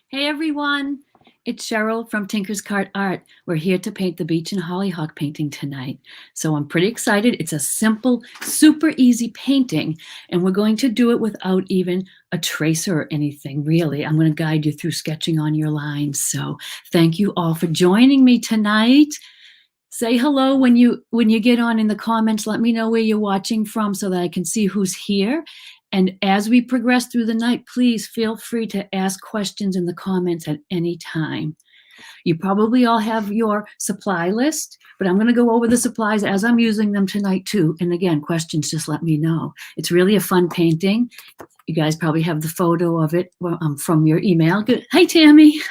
Hey everyone, it's Cheryl from Tinker's Cart Art. We're here to paint the beach and hollyhock painting tonight. So I'm pretty excited. It's a simple, super easy painting, and we're going to do it without even a tracer or anything, really. I'm going to guide you through sketching on your lines. So thank you all for joining me tonight. Say hello when you get on in the comments. Let me know where you're watching from so that I can see who's here. And as we progress through the night, please feel free to ask questions in the comments at any time. You probably all have your supply list, but I'm going to go over the supplies as I'm using them tonight too. And again, questions, just let me know. It's really a fun painting. You guys probably have the photo of it from your email. Good. Hi, Tammy.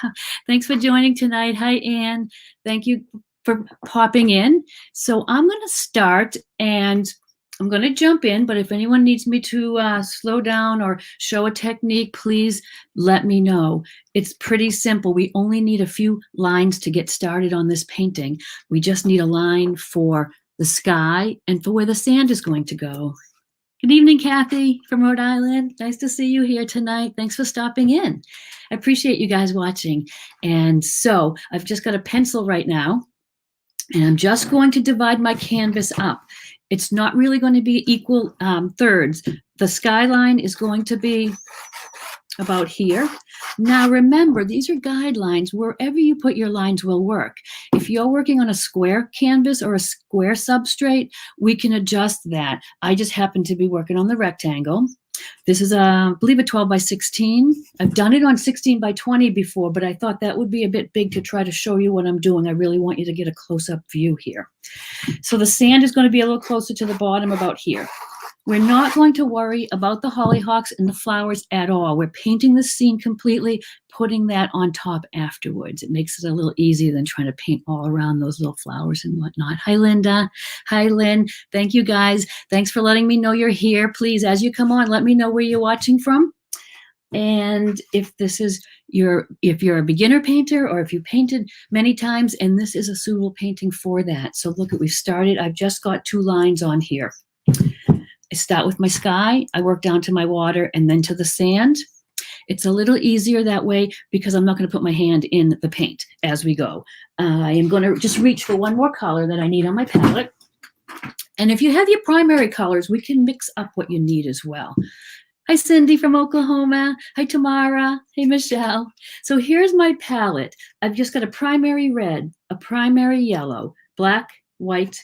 Thanks for joining tonight. Hi, Anne. Thank you for popping in. So I'm going to start and I'm going to jump in, but if anyone needs me to slow down or show a technique, please let me know. It's pretty simple. We only need a few lines to get started on this painting. We just need a line for the sky and for where the sand is going to go. Good evening, Kathy from Rhode Island. Nice to see you here tonight. Thanks for stopping in. I appreciate you guys watching. And so I've just got a pencil right now, and I'm just going to divide my canvas up. It's not really going to be equal thirds. The skyline is going to be about here. Now remember, these are guidelines. Wherever you put your lines will work. If you're working on a square canvas or a square substrate, we can adjust that. I just happen to be working on the rectangle. This is, I believe, a 12 by 16. I've done it on 16 by 20 before, but I thought that would be a bit big to try to show you what I'm doing. I really want you to get a close-up view here. So the sand is going to be a little closer to the bottom, about here. We're not going to worry about the hollyhocks and the flowers at all. We're painting the scene completely, putting that on top afterwards. It makes it a little easier than trying to paint all around those little flowers and whatnot. Hi, Linda. Hi, Lynn. Thank you, guys. Thanks for letting me know you're here. Please, as you come on, let me know where you're watching from. And if this is if you're a beginner painter or if you painted many times, and this is a suitable painting for that. So look, we've started. I've just got 2 lines on here. I start with my sky, I work down to my water, and then to the sand. It's a little easier that way because I'm not going to put my hand in the paint as we go. I am going to just reach for one more color that I need on my palette. And if you have your primary colors, we can mix up what you need as well. Hi, Cindy from Oklahoma. Hi, Tamara. Hey, Michelle. So here's my palette. I've just got a primary red, a primary yellow, black, white,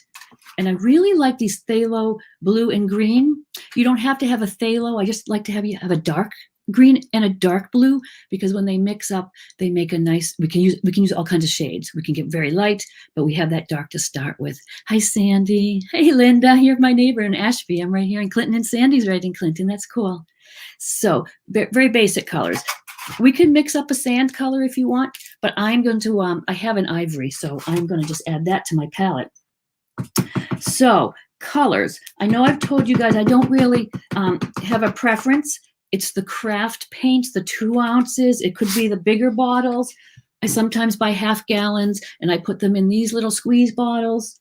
and I really like these phthalo blue and green. You don't have to have a phthalo. I just like to have you have a dark green and a dark blue, because when they mix up, they make a nice, we can use all kinds of shades. We can get very light, but we have that dark to start with. Hi, Sandy. Hey, Linda. You're my neighbor in Ashby. I'm right here in Clinton, and Sandy's right in Clinton. That's cool. So very basic colors. We can mix up a sand color if you want, but I'm going to, I have an ivory, so I'm going to just add that to my palette. So colors, I know I've told you guys I don't really have a preference. It's the craft paints, the 2 ounces. It could be the bigger bottles. I sometimes buy half gallons and I put them in these little squeeze bottles.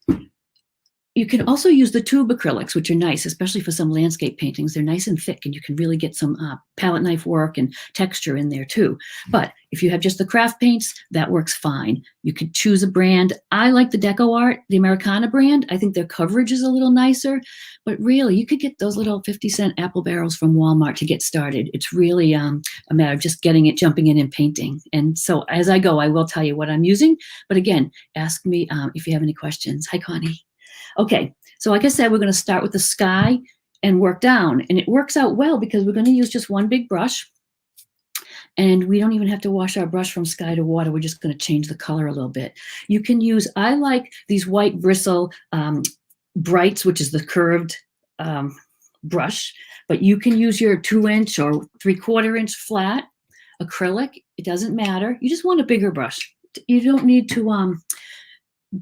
You can also use the tube acrylics, which are nice, especially for some landscape paintings. They're nice and thick, and you can really get some palette knife work and texture in there too. But if you have just the craft paints, that works fine. You could choose a brand. I like the Deco Art, the Americana brand. I think their coverage is a little nicer, but really you could get those little 50-cent apple barrels from Walmart to get started. It's really a matter of just jumping in and painting. And so as I go, I will tell you what I'm using. But again, ask me if you have any questions. Hi, Connie. Okay, so like I said, we're going to start with the sky and work down. And it works out well because we're going to use just one big brush. And we don't even have to wash our brush from sky to water. We're just going to change the color a little bit. You can use, I like these white bristle brights, which is the curved brush. But you can use your 2-inch or 3/4-inch flat acrylic. It doesn't matter. You just want a bigger brush. You don't need to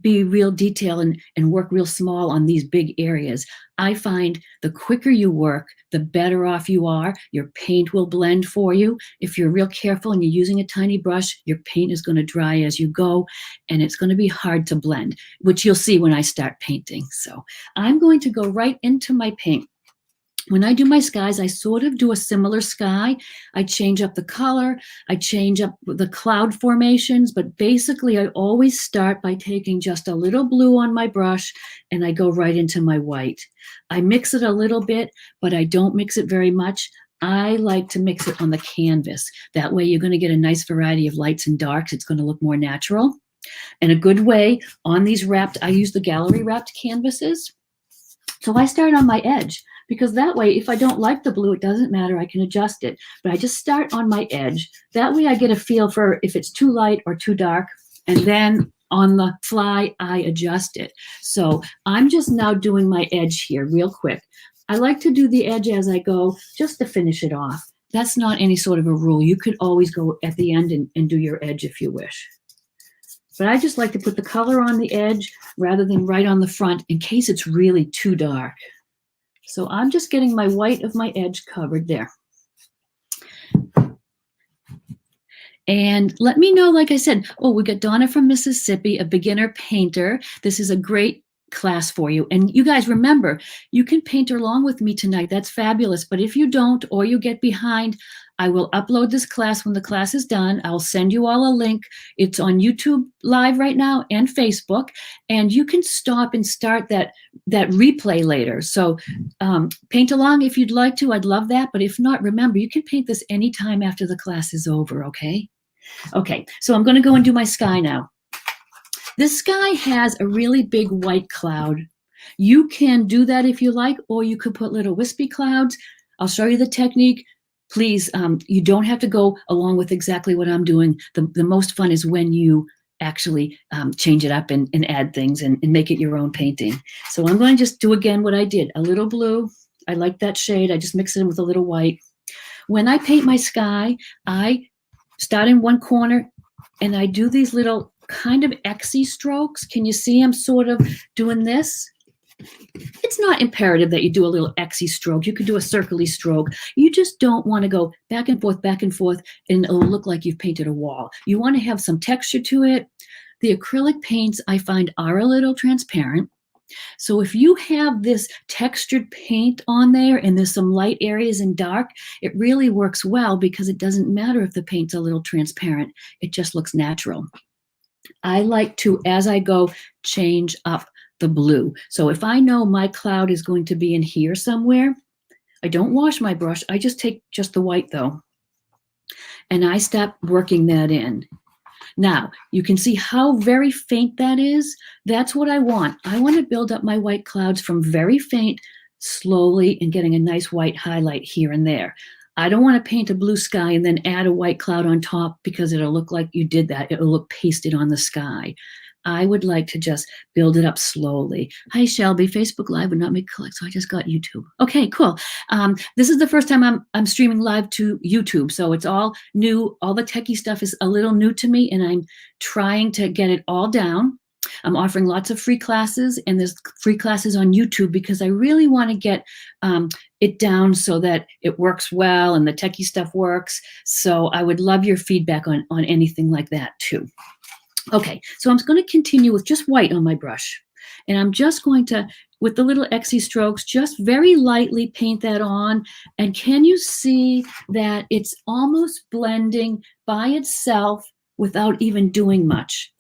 be real detail and work real small on these big areas. I find the quicker you work, the better off you are. Your paint will blend for you. If you're real careful and you're using a tiny brush, your paint is going to dry as you go, and it's going to be hard to blend, which you'll see when I start painting. So I'm going to go right into my paint. When I do my skies, I sort of do a similar sky. I change up the color, I change up the cloud formations, but basically I always start by taking just a little blue on my brush and I go right into my white. I mix it a little bit, but I don't mix it very much. I like to mix it on the canvas. That way you're going to get a nice variety of lights and darks. It's going to look more natural. And a good way on these wrapped, I use the gallery wrapped canvases. So I start on my edge, because that way, if I don't like the blue, it doesn't matter, I can adjust it. But I just start on my edge. That way I get a feel for if it's too light or too dark, and then on the fly, I adjust it. So I'm just now doing my edge here real quick. I like to do the edge as I go, just to finish it off. That's not any sort of a rule. You could always go at the end and do your edge if you wish. But I just like to put the color on the edge rather than right on the front in case it's really too dark. So I'm just getting my white of my edge covered there. And let me know, like I said, oh, we got Donna from Mississippi, a beginner painter. This is a great class for you. And you guys remember, you can paint along with me tonight. That's fabulous. But if you don't, or you get behind, I will upload this class when the class is done. I'll send you all a link. It's on YouTube Live right now and Facebook. And you can stop and start that replay later. So paint along if you'd like to. I'd love that. But if not, remember, you can paint this anytime after the class is over, okay? Okay, so I'm going to go and do my sky now. This sky has a really big white cloud. You can do that if you like, or you could put little wispy clouds. I'll show you the technique. Please, you don't have to go along with exactly what I'm doing. The most fun is when you actually change it up and add things and make it your own painting. So I'm going to just do again what I did. A little blue. I like that shade. I just mix it in with a little white. When I paint my sky, I start in one corner and I do these little kind of Xy strokes. Can you see I'm sort of doing this? It's not imperative that you do a little Xy stroke. You could do a circle-y stroke. You just don't want to go back and forth, and it'll look like you've painted a wall. You want to have some texture to it. The acrylic paints, I find, are a little transparent. So if you have this textured paint on there and there's some light areas and dark, it really works well because it doesn't matter if the paint's a little transparent. It just looks natural. I like to, as I go, change up the blue. So if I know my cloud is going to be in here somewhere, I don't wash my brush. I just take just the white though, and I start working that in. Now, you can see how very faint that is. That's what I want. I want to build up my white clouds from very faint, slowly, and getting a nice white highlight here and there. I don't want to paint a blue sky and then add a white cloud on top because it'll look like you did that. It'll look pasted on the sky. I would like to just build it up slowly. Hi, Shelby. Facebook Live would not make clicks, so I just got YouTube. Okay, cool. This is the first time I'm streaming live to YouTube, so it's all new. All the techie stuff is a little new to me, and I'm trying to get it all down. I'm offering lots of free classes, and there's free classes on YouTube because I really want to get it down so that it works well and the techie stuff works. So I would love your feedback on anything like that too. Okay, so I'm going to continue with just white on my brush. And I'm just going to, with the little Xy strokes, just very lightly paint that on. And can you see that it's almost blending by itself without even doing much?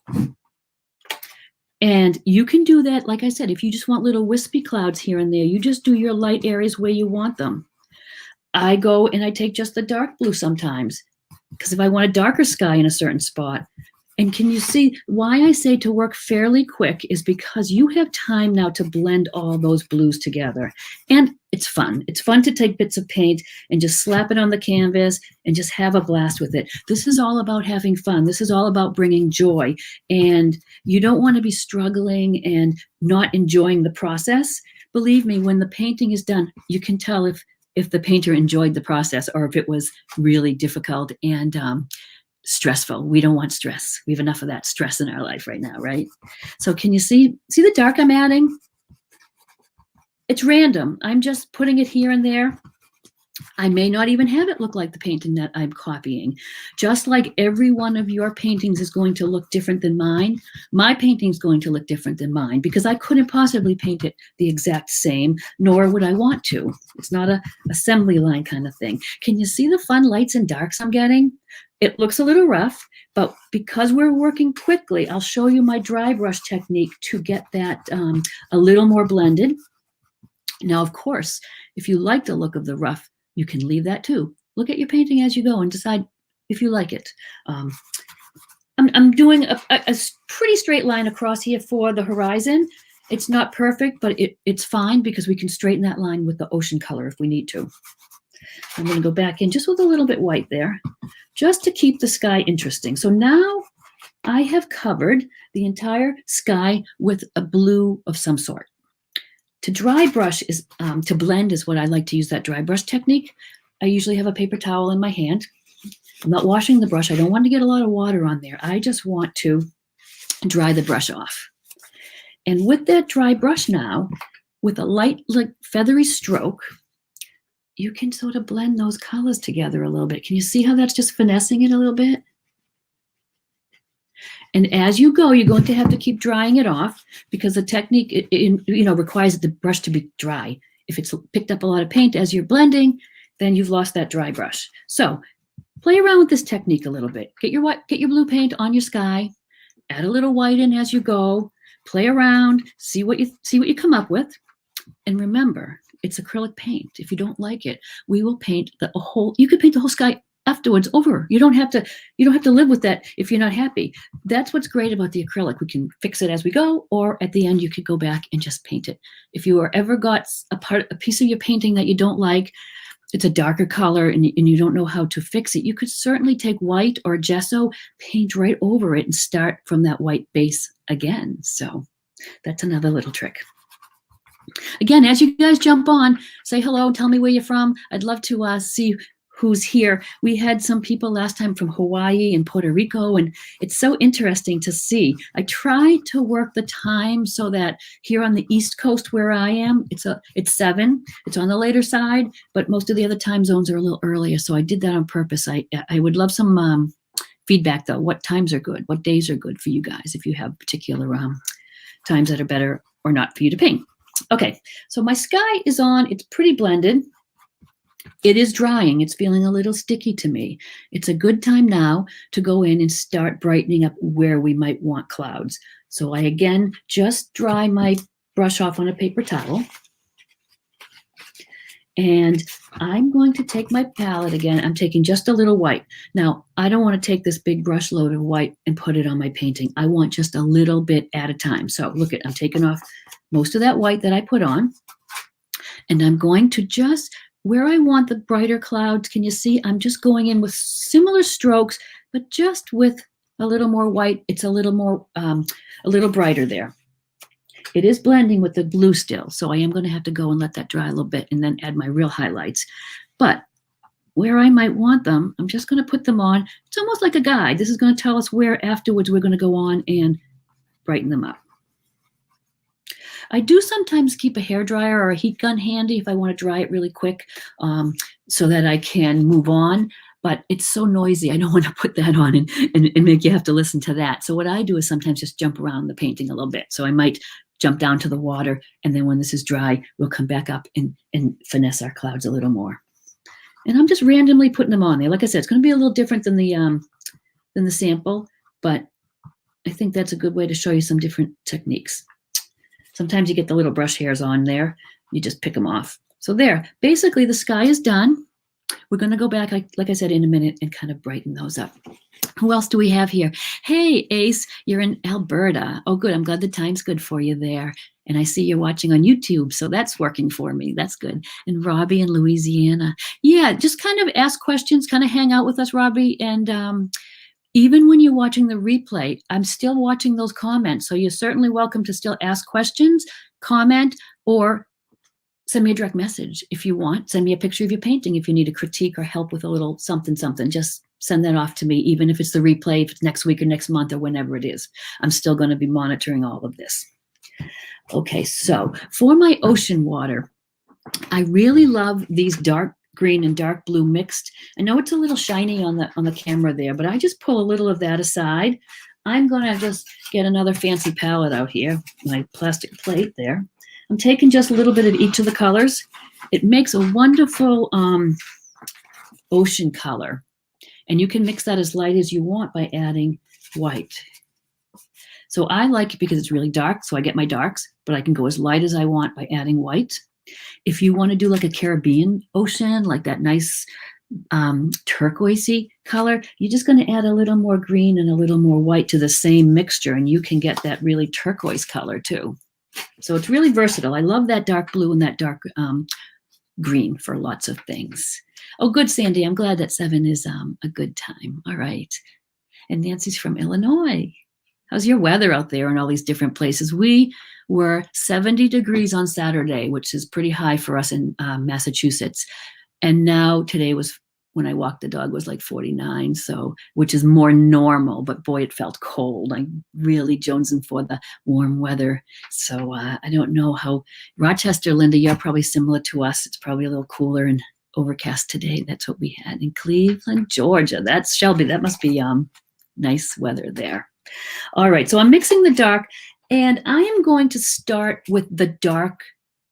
And you can do that, like I said, if you just want little wispy clouds here and there, you just do your light areas where you want them. I go and I take just the dark blue sometimes, because if I want a darker sky in a certain spot. And can you see why I say to work fairly quick is because you have time now to blend all those blues together. And it's fun. It's fun to take bits of paint and just slap it on the canvas and just have a blast with it. This is all about having fun. This is all about bringing joy. And you don't want to be struggling and not enjoying the process. Believe me, when the painting is done, you can tell if the painter enjoyed the process or if it was really difficult and stressful. We don't want stress. We have enough of that stress in our life right now, right? So can you see the dark I'm adding? It's random. I'm just putting it here and there. I may not even have it look like the painting that I'm copying. Just like every one of your paintings is going to look different than mine, my painting is going to look different than mine because I couldn't possibly paint it the exact same, nor would I want to. It's not an assembly line kind of thing. Can you see the fun lights and darks I'm getting? It looks a little rough, but because we're working quickly, I'll show you my dry brush technique to get that a little more blended. Now, of course, if you like the look of the rough, you can leave that too. Look at your painting as you go and decide if you like it. I'm doing a pretty straight line across here for the horizon. It's not perfect, but it's fine because we can straighten that line with the ocean color if we need to. I'm going to go back in just with a little bit white there, just to keep the sky interesting. So now I have covered the entire sky with a blue of some sort. To dry brush is, to blend is what I like to use that dry brush technique. I usually have a paper towel in my hand. I'm not washing the brush. I don't want to get a lot of water on there. I just want to dry the brush off. And with that dry brush now, with a light, like feathery stroke, you can sort of blend those colors together a little bit. Can you see how that's just finessing it a little bit? And as you go, you're going to have to keep drying it off because the technique requires the brush to be dry. If it's picked up a lot of paint as you're blending, then you've lost that dry brush. So play around with this technique a little bit. Get your blue paint on your sky, add a little white in as you go, play around, see what you come up with. And remember, it's acrylic paint. If you don't like it, we will paint you could paint the whole sky afterwards over. You don't have to live with that if you're not happy. That's what's great about the acrylic. We can fix it as we go, or at the end you could go back and just paint it. If you ever got a piece of your painting that you don't like, it's a darker color and you don't know how to fix it, you could certainly take white or gesso, paint right over it and start from that white base again. So that's another little trick. Again, as you guys jump on, say hello, tell me where you're from. I'd love to see who's here. We had some people last time from Hawaii and Puerto Rico, and it's so interesting to see. I try to work the time so that here on the East Coast where I am, it's 7. It's on the later side, but most of the other time zones are a little earlier, so I did that on purpose. I would love some feedback, though. What times are good? What days are good for you guys if you have particular times that are better or not for you to paint? Okay, so my sky is on. It's pretty blended. It is drying. It's feeling a little sticky to me. It's a good time now to go in and start brightening up where we might want clouds. So I, again, just dry my brush off on a paper towel. And I'm going to take my palette again. I'm taking just a little white. Now, I don't want to take this big brush load of white and put it on my painting. I want just a little bit at a time. So look, I'm taking off most of that white that I put on. And I'm going to just, where I want the brighter clouds, can you see? I'm just going in with similar strokes, but just with a little more white. It's a little more, a little brighter there. It is blending with the blue still, so I am going to have to go and let that dry a little bit and then add my real highlights. But where I might want them, I'm just going to put them on. It's almost like a guide. This is going to tell us where afterwards we're going to go on and brighten them up. I do sometimes keep a hairdryer or a heat gun handy if I want to dry it really quick so that I can move on. But it's so noisy. I don't want to put that on and make you have to listen to that. So what I do is sometimes just jump around the painting a little bit. So I might jump down to the water, and then when this is dry, we'll come back up and finesse our clouds a little more. And I'm just randomly putting them on there. Like I said, it's going to be a little different than the sample, but I think that's a good way to show you some different techniques. Sometimes you get the little brush hairs on there. You just pick them off. So there, basically the sky is done. We're going to go back, like I said, in a minute and kind of brighten those up. Who else do we have here? Hey, Ace, you're in Alberta. Oh, good. I'm glad the time's good for you there. And I see you're watching on YouTube, so that's working for me. That's good. And Robbie in Louisiana. Yeah, just kind of ask questions, kind of hang out with us, Robbie. And even when you're watching the replay, I'm still watching those comments. So you're certainly welcome to still ask questions, comment, or send me a direct message if you want. Send me a picture of your painting if you need a critique or help with a little something. Just send that off to me, even if it's the replay, if it's next week or next month or whenever it is. I'm still going to be monitoring all of this. Okay, so for my ocean water, I really love these dark green and dark blue mixed. I know it's a little shiny on the camera there, but I just pull a little of that aside. I'm gonna just get another fancy palette out here, my plastic plate there. I'm taking just a little bit of each of the colors. It makes a wonderful ocean color. And you can mix that as light as you want by adding white. So I like it because it's really dark, so I get my darks, but I can go as light as I want by adding white. If you want to do like a Caribbean ocean, like that nice turquoisey color, you're just going to add a little more green and a little more white to the same mixture, and you can get that really turquoise color too. So it's really versatile. I love that dark blue and that dark green for lots of things. Oh, good, Sandy. I'm glad that 7 is a good time. All right. And Nancy's from Illinois. How's your weather out there in all these different places? We were 70 degrees on Saturday, which is pretty high for us in Massachusetts. And now today was, when I walked the dog, was like 49, so which is more normal, but boy, it felt cold. I'm really jonesing for the warm weather. So I don't know how, Rochester, Linda, you're probably similar to us. It's probably a little cooler and overcast today. That's what we had in Cleveland, Georgia. That's Shelby. That must be nice weather there. All right, so I'm mixing the dark, and I am going to start with the dark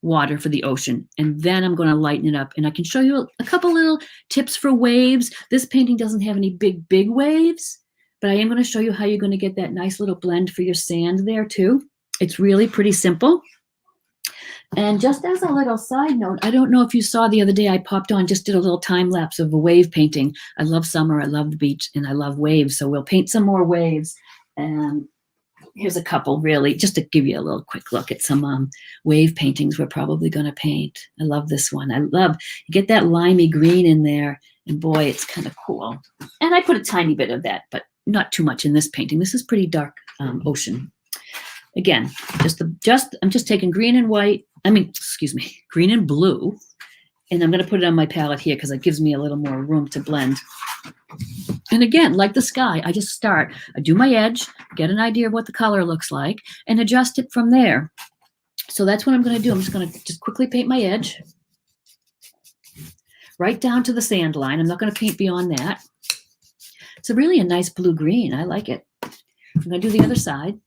water for the ocean, and then I'm going to lighten it up. And I can show you a couple little tips for waves. This painting doesn't have any big waves, but I am going to show you how you're going to get that nice little blend for your sand there too. It's really pretty simple. And just as a little side note, I don't know if you saw the other day, I popped on, just did a little time lapse of a wave painting. I love summer, I love the beach, and I love waves. So we'll paint some more waves. And here's a couple, really, just to give you a little quick look at some wave paintings we're probably going to paint. I love this one. I love, you get that limey green in there, and boy, it's kind of cool. And I put a tiny bit of that, but not too much in this painting. This is pretty dark ocean. Again, I'm just taking green and white. Green and blue. And I'm going to put it on my palette here because it gives me a little more room to blend. And again, like the sky, I just start. I do my edge, get an idea of what the color looks like, and adjust it from there. So that's what I'm going to do. I'm just going to just quickly paint my edge. Right down to the sand line. I'm not going to paint beyond that. It's really a nice blue-green. I like it. I'm going to do the other side.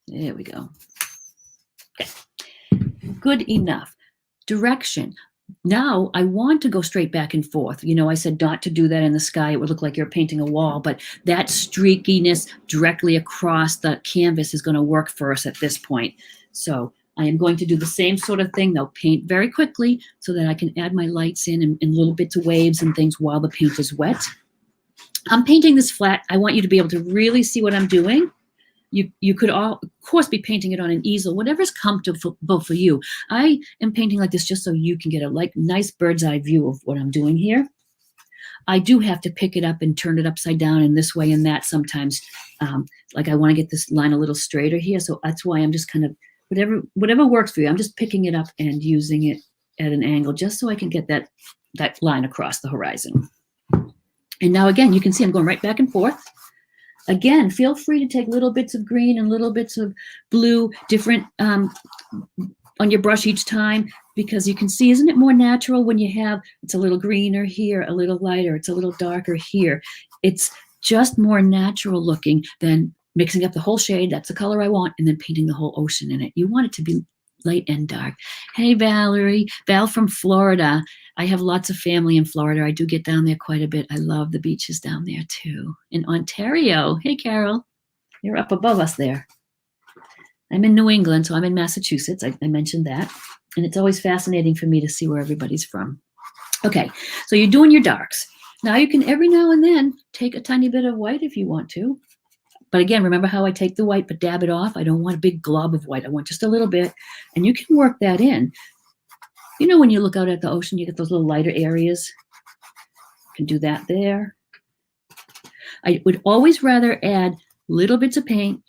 There we go. Okay. Good enough. Direction. Now I want to go straight back and forth. You know, I said not to do that in the sky. It would look like you're painting a wall, but that streakiness directly across the canvas is going to work for us at this point. So I am going to do the same sort of thing. They'll paint very quickly so that I can add my lights in and little bits of waves and things while the paint is wet. I'm painting this flat. I want you to be able to really see what I'm doing. You could, of course, be painting it on an easel, whatever's comfortable for you. I am painting like this just so you can get a nice bird's eye view of what I'm doing here. I do have to pick it up and turn it upside down and this way and that sometimes. Like I want to get this line a little straighter here, so that's why I'm just kind of, whatever works for you, I'm just picking it up and using it at an angle just so I can get that line across the horizon. And now again, you can see I'm going right back and forth. Again, feel free to take little bits of green and little bits of blue, different on your brush each time, because you can see, isn't it more natural when you have, it's a little greener here, a little lighter, it's a little darker here. It's just more natural looking than mixing up the whole shade, that's the color I want, and then painting the whole ocean in it. You want it to be light and dark. Hey, Valerie, Val from Florida. I have lots of family in Florida. I do get down there quite a bit. I love the beaches down there too. In Ontario. Hey, Carol, you're up above us there. I'm in New England, so I'm in Massachusetts. I mentioned that. And it's always fascinating for me to see where everybody's from. Okay, so you're doing your darks. Now you can every now and then take a tiny bit of white if you want to. But again, remember how I take the white but dab it off? I don't want a big glob of white. I want just a little bit. And you can work that in. You know, when you look out at the ocean, you get those little lighter areas. You can do that there. I would always rather add little bits of paint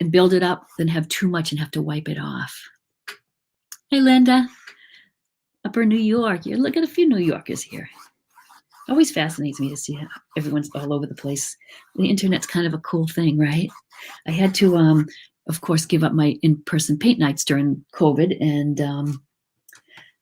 and build it up than have too much and have to wipe it off. Hey, Linda. Upper New York. You look at a few New Yorkers here. Always fascinates me to see how everyone's all over the place. The internet's kind of a cool thing, right? I had to, of course, give up my in-person paint nights during COVID, and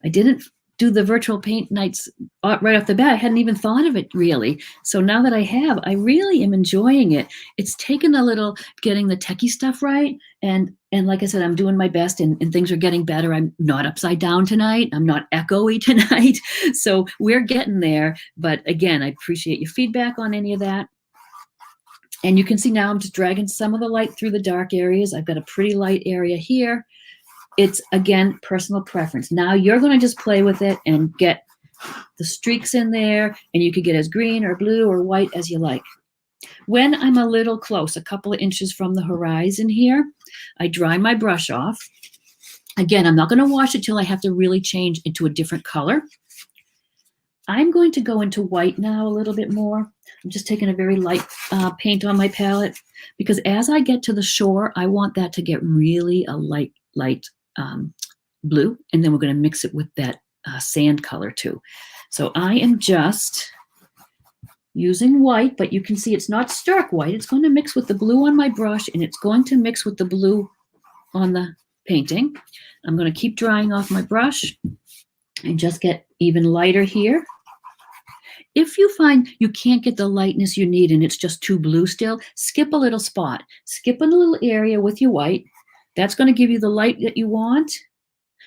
I didn't do the virtual paint nights right off the bat. I hadn't even thought of it really. So now that I have, I really am enjoying it. It's taken a little getting the techie stuff right. And like I said, I'm doing my best and things are getting better. I'm not upside down tonight. I'm not echoey tonight. So we're getting there. But again, I appreciate your feedback on any of that. And you can see now I'm just dragging some of the light through the dark areas. I've got a pretty light area here. It's, again, personal preference. Now you're going to just play with it and get the streaks in there, and you could get as green or blue or white as you like. When I'm a little close, a couple of inches from the horizon here, I dry my brush off. Again, I'm not going to wash it till I have to really change into a different color. I'm going to go into white now a little bit more. I'm just taking a very light paint on my palette because as I get to the shore, I want that to get really a light blue, and then we're going to mix it with that sand color too. So I am just using white, but you can see it's not stark white. It's going to mix with the blue on my brush, and it's going to mix with the blue on the painting. I'm going to keep drying off my brush and just get even lighter here. If you find you can't get the lightness you need and it's just too blue still, skip a little spot. Skip a little area with your white. That's going to give you the light that you want.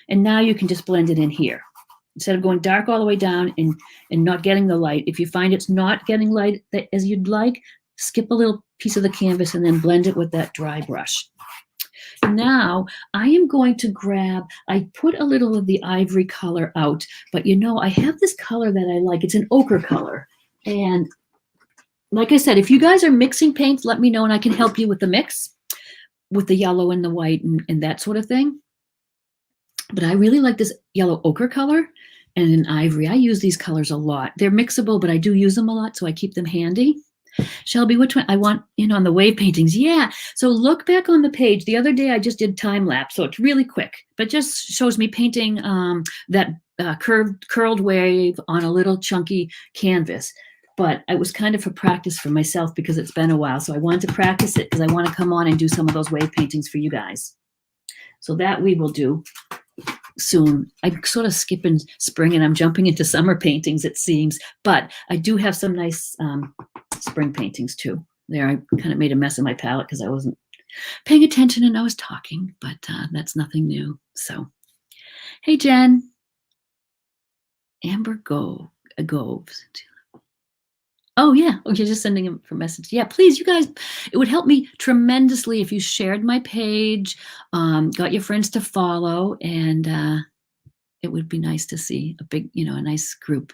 And now you can just blend it in here. Instead of going dark all the way down and not getting the light, if you find it's not getting light as you'd like, skip a little piece of the canvas and then blend it with that dry brush. Now I am going to grab, I put a little of the ivory color out, but you know, I have this color that I like. It's an ochre color. And like I said, if you guys are mixing paints, let me know and I can help you with the mix, with the yellow and the white and that sort of thing. But I really like this yellow ochre color and an ivory. I use these colors a lot. They're mixable, but I do use them a lot, so I keep them handy. Shelby, which one? I want in on the wave paintings. Yeah. So look back on the page. The other day I just did time lapse, so it's really quick, but just shows me painting that curled wave on a little chunky canvas. But it was kind of for practice for myself because it's been a while. So I wanted to practice it because I want to come on and do some of those wave paintings for you guys. So that we will do soon. I'm sort of skipping spring and I'm jumping into summer paintings, it seems. But I do have some nice spring paintings too. There, I kind of made a mess of my palette because I wasn't paying attention and I was talking, but that's nothing new. So, hey, Jen. Amber Goves. Oh, yeah. Oh, you're just sending him for message. Yeah, please, you guys, it would help me tremendously if you shared my page, got your friends to follow, and it would be nice to see a big, a nice group.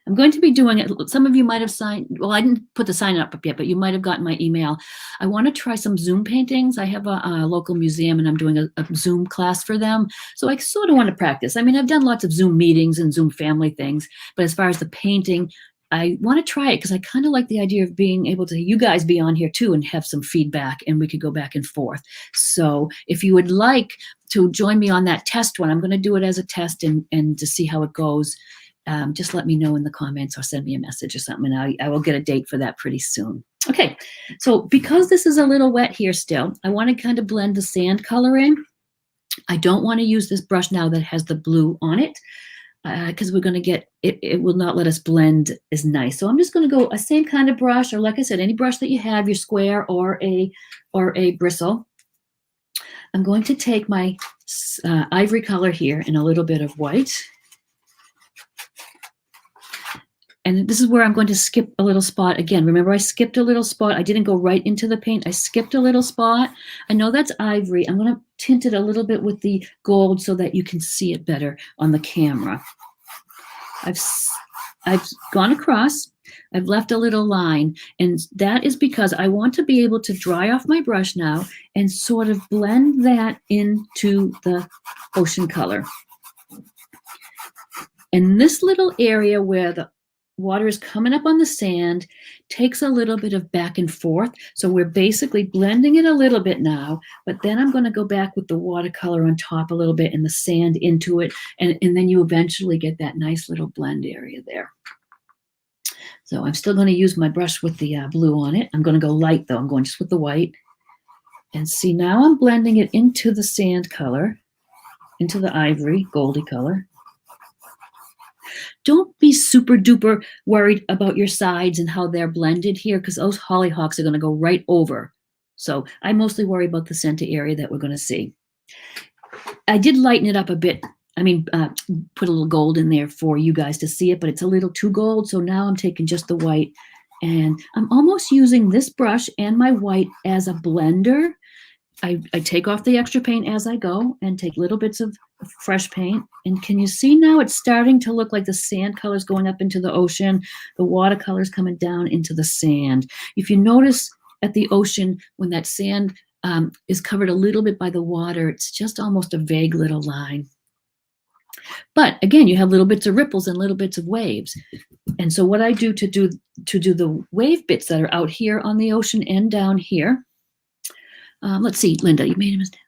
I'm going to be doing it. Some of you might have signed. Well, I didn't put the sign up yet, but you might have gotten my email. I want to try some Zoom paintings. I have a local museum and I'm doing a Zoom class for them. So I sort of want to practice. I mean, I've done lots of Zoom meetings and Zoom family things, but as far as the painting, I want to try it because I kind of like the idea of being able to, you guys be on here too and have some feedback and we could go back and forth. So if you would like to join me on that test one, I'm going to do it as a test and to see how it goes. Just let me know in the comments or send me a message or something, and I will get a date for that pretty soon. Okay, so because this is a little wet here still, I want to kind of blend the sand color in. I don't want to use this brush now that has the blue on it because we're going to get, it will not let us blend as nice. So I'm just going to go a same kind of brush, or like I said, any brush that you have, your square or a bristle. I'm going to take my ivory color here and a little bit of white. And this is where I'm going to skip a little spot. Again, remember I skipped a little spot. I didn't go right into the paint. I skipped a little spot. I know that's ivory. I'm going to tint it a little bit with the gold so that you can see it better on the camera. I've gone across. I've left a little line. And that is because I want to be able to dry off my brush now and sort of blend that into the ocean color. And this little area where the water is coming up on the sand takes a little bit of back and forth. So we're basically blending it a little bit now, but then I'm going to go back with the watercolor on top a little bit and the sand into it. And then you eventually get that nice little blend area there. So I'm still going to use my brush with the blue on it. I'm going to go light though. I'm going just with the white. And see, now I'm blending it into the sand color, into the ivory, goldy color. Don't be super duper worried about your sides and how they're blended here, because those hollyhocks are going to go right over. So I mostly worry about the center area that we're going to see. I did lighten it up a bit. I mean, put a little gold in there for you guys to see it, but it's a little too gold. So now I'm taking just the white, and I'm almost using this brush and my white as a blender. I take off the extra paint as I go and take little bits of fresh paint. And can you see now it's starting to look like the sand colors going up into the ocean, the watercolors coming down into the sand. If you notice at the ocean, when that sand is covered a little bit by the water, it's just almost a vague little line. But again, you have little bits of ripples and little bits of waves. And so what I do to do the wave bits that are out here on the ocean and down here, let's see, Linda, you made a mistake.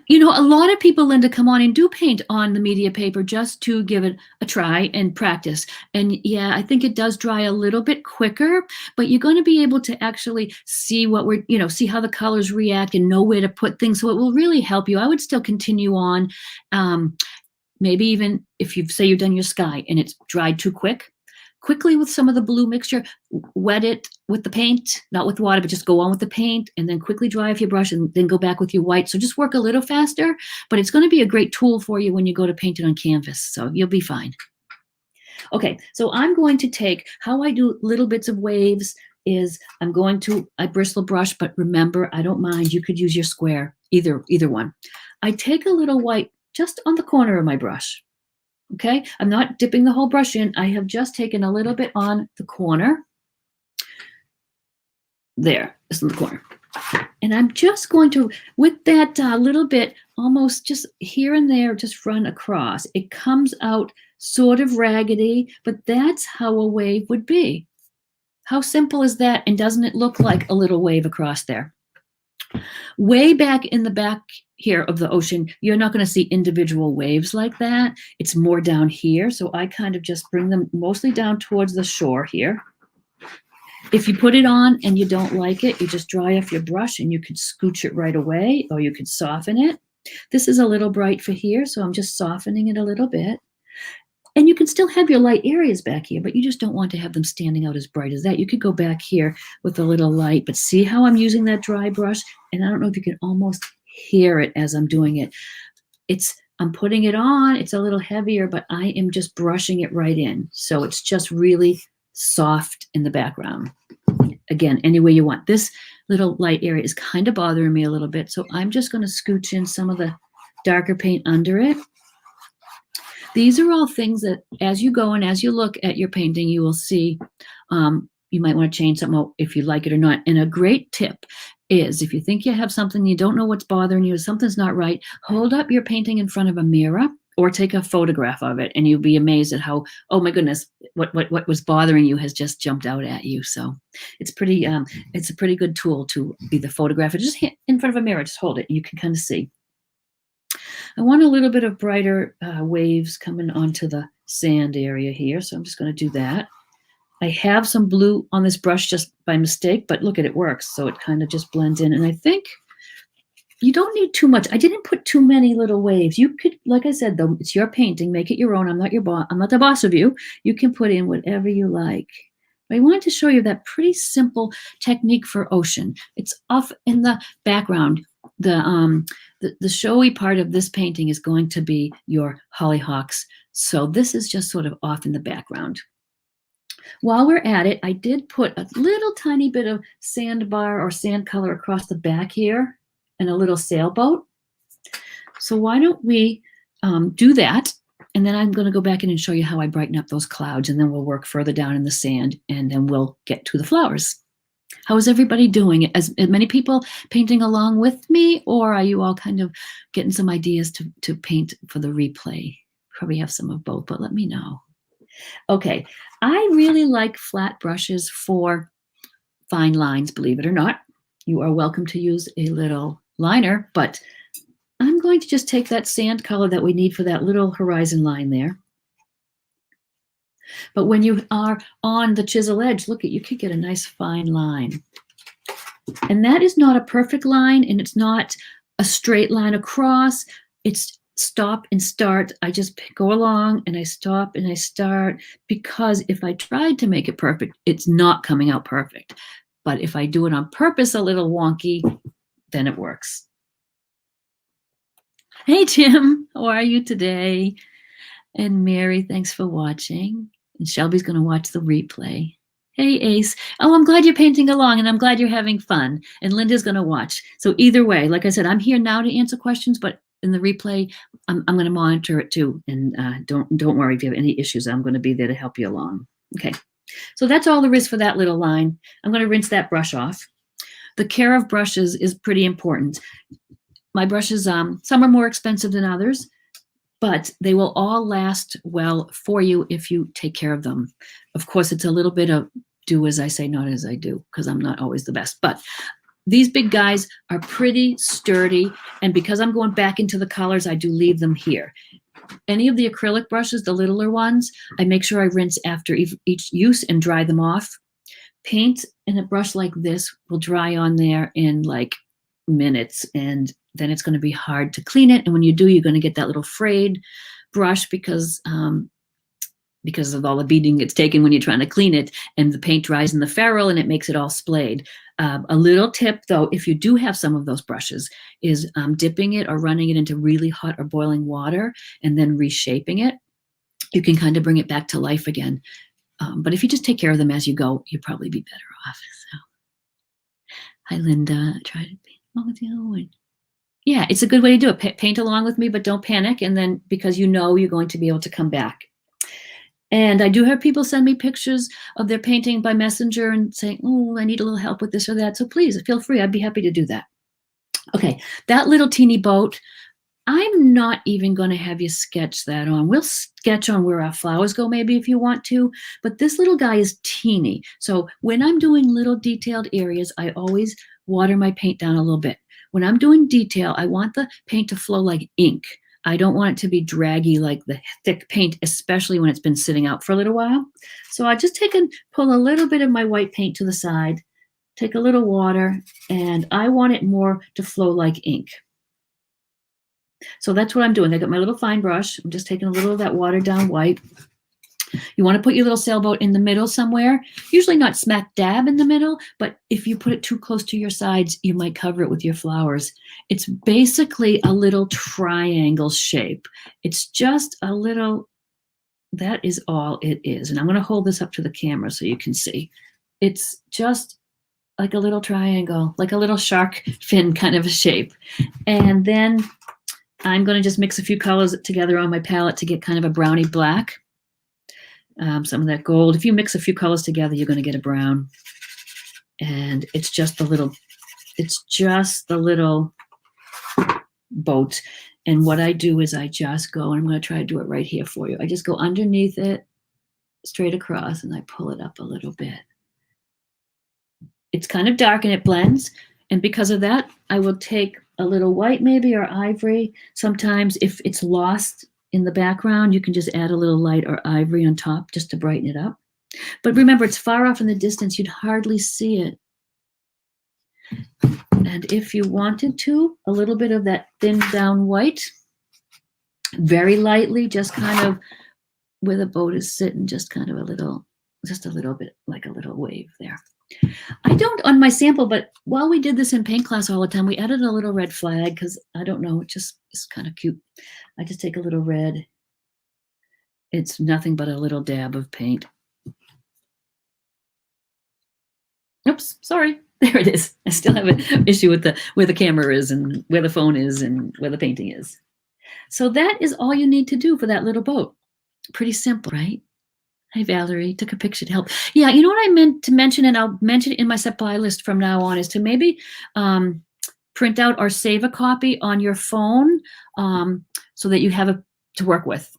You know, a lot of people, Linda, come on and do paint on the media paper just to give it a try and practice. And yeah, I think it does dry a little bit quicker, but you're going to be able to actually see what we're, see how the colors react and know where to put things. So it will really help you. I would still continue on. Maybe even if you say you've done your sky and it's dried too quickly with some of the blue mixture, wet it with the paint, not with water, but just go on with the paint and then quickly dry off your brush and then go back with your white. So just work a little faster, but it's going to be a great tool for you when you go to paint it on canvas. So you'll be fine. Okay, so I'm going to take, how I do little bits of waves is I bristle brush, but remember, I don't mind. You could use your square, either one. I take a little white just on the corner of my brush. Okay, I'm not dipping the whole brush in. I have just taken a little bit on the corner. There, just in the corner. And I'm just going to, with that little bit, almost just here and there, just run across. It comes out sort of raggedy, but that's how a wave would be. How simple is that? And doesn't it look like a little wave across there? Way back in the back here of the ocean, you're not going to see individual waves like that. It's more down here. So I kind of just bring them mostly down towards the shore here. If you put it on and you don't like it, you just dry off your brush and you could scooch it right away, or you could soften it. This is a little bright for here, so I'm just softening it a little bit. And you can still have your light areas back here, but you just don't want to have them standing out as bright as that. You could go back here with a little light, but see how I'm using that dry brush? And I don't know if you can almost hear it as I'm doing it. I'm putting it on, it's a little heavier, but I am just brushing it right in. So it's just really soft in the background. Again, any way you want. This little light area is kind of bothering me a little bit, so I'm just going to scooch in some of the darker paint under it. These are all things that as you go and as you look at your painting, you will see you might want to change something if you like it or not. And a great tip is if you think you have something, you don't know what's bothering you, something's not right, hold up your painting in front of a mirror or take a photograph of it, and you'll be amazed at how, oh my goodness, what was bothering you has just jumped out at you. So it's it's a pretty good tool to either photograph it, just in front of a mirror, just hold it, and you can kind of see. I want a little bit of brighter waves coming onto the sand area here, so I'm just going to do that. I have some blue on this brush just by mistake, but look at it works, so it kind of just blends in. And I think you don't need too much. I didn't put too many little waves. You could, like I said, though, it's your painting. Make it your own. I'm not your boss. I'm not the boss of you. You can put in whatever you like. But I wanted to show you that pretty simple technique for ocean. It's off in the background. The showy part of this painting is going to be your hollyhocks. So this is just sort of off in the background. While we're at it, I did put a little tiny bit of sandbar or sand color across the back here and a little sailboat. So why don't we do that? And then I'm going to go back in and show you how I brighten up those clouds, and then we'll work further down in the sand, and then we'll get to the flowers. How is everybody doing? As many people painting along with me, or are you all kind of getting some ideas to paint for the replay? Probably have some of both, but let me know. Okay, I really like flat brushes for fine lines, believe it or not. You are welcome to use a little liner, but I'm going to just take that sand color that we need for that little horizon line there. But when you are on the chisel edge, look, you could get a nice fine line. And that is not a perfect line, and it's not a straight line across. It's stop and start. I just go along and I stop and I start, because if I tried to make it perfect, it's not coming out perfect. But if I do it on purpose a little wonky, then it works. Hey, Jim, how are you today? And Mary, thanks for watching. And Shelby's going to watch the replay. Hey, Ace. Oh, I'm glad you're painting along, and I'm glad you're having fun. And Linda's going to watch. So either way, like I said, I'm here now to answer questions, but in the replay, I'm going to monitor it too. And don't worry if you have any issues. I'm going to be there to help you along. Okay. So that's all there is for that little line. I'm going to rinse that brush off. The care of brushes is pretty important. My brushes, some are more expensive than others, but they will all last well for you if you take care of them. Of course, it's a little bit of do as I say, not as I do, because I'm not always the best. But these big guys are pretty sturdy, and because I'm going back into the colors, I do leave them here. Any of the acrylic brushes, the littler ones, I make sure I rinse after each use and dry them off. Paint in a brush like this will dry on there in like minutes, and then it's going to be hard to clean it. And when you do, you're going to get that little frayed brush because of all the beating it's taken when you're trying to clean it, and the paint dries in the ferrule and it makes it all splayed. A little tip though, if you do have some of those brushes, is dipping it or running it into really hot or boiling water and then reshaping it. You can kind of bring it back to life again. But if you just take care of them as you go, you'll probably be better off. So, hi, Linda. Try to paint along with you. Yeah, it's a good way to do it. Paint along with me, but don't panic. And then because you know you're going to be able to come back. And I do have people send me pictures of their painting by messenger and saying, oh, I need a little help with this or that. So please feel free. I'd be happy to do that. Okay, that little teeny boat, I'm not even going to have you sketch that on. We'll sketch on where our flowers go maybe if you want to, but this little guy is teeny. So when I'm doing little detailed areas, I always water my paint down a little bit. When I'm doing detail, I want the paint to flow like ink. I don't want it to be draggy like the thick paint, especially when it's been sitting out for a little while. So I just take and pull a little bit of my white paint to the side, take a little water, and I want it more to flow like ink. So that's what I'm doing. I got my little fine brush. I'm just taking a little of that watered down white. You want to put your little sailboat in the middle somewhere, usually not smack dab in the middle, but if you put it too close to your sides, you might cover it with your flowers. It's basically a little triangle shape. It's just a little, that is all it is. And I'm going to hold this up to the camera so you can see. It's just like a little triangle, like a little shark fin kind of a shape. And then I'm going to just mix a few colors together on my palette to get kind of a browny black. Some of that gold. If you mix a few colors together, you're going to get a brown. And it's just the little boat. And what I do is I just go, and I'm going to try to do it right here for you. I just go underneath it, straight across, and I pull it up a little bit. It's kind of dark and it blends. And because of that, I will take a little white maybe or ivory. Sometimes if it's lost in the background, you can just add a little light or ivory on top just to brighten it up. But remember, it's far off in the distance. You'd hardly see it. And if you wanted to, a little bit of that thinned down white, very lightly, just kind of where the boat is sitting, just kind of just a little bit, like a little wave there. I don't on my sample, but while we did this in paint class all the time, we added a little red flag because I don't know, it just is kind of cute. I just take a little red. It's nothing but a little dab of paint. Oops, sorry. There it is. I still have an issue with where the camera is and where the phone is and where the painting is. So that is all you need to do for that little boat. Pretty simple, right? Hi, Valerie. Took a picture to help. Yeah, you know what I meant to mention, and I'll mention it in my supply list from now on, is to maybe print out or save a copy on your phone so that you have it to work with.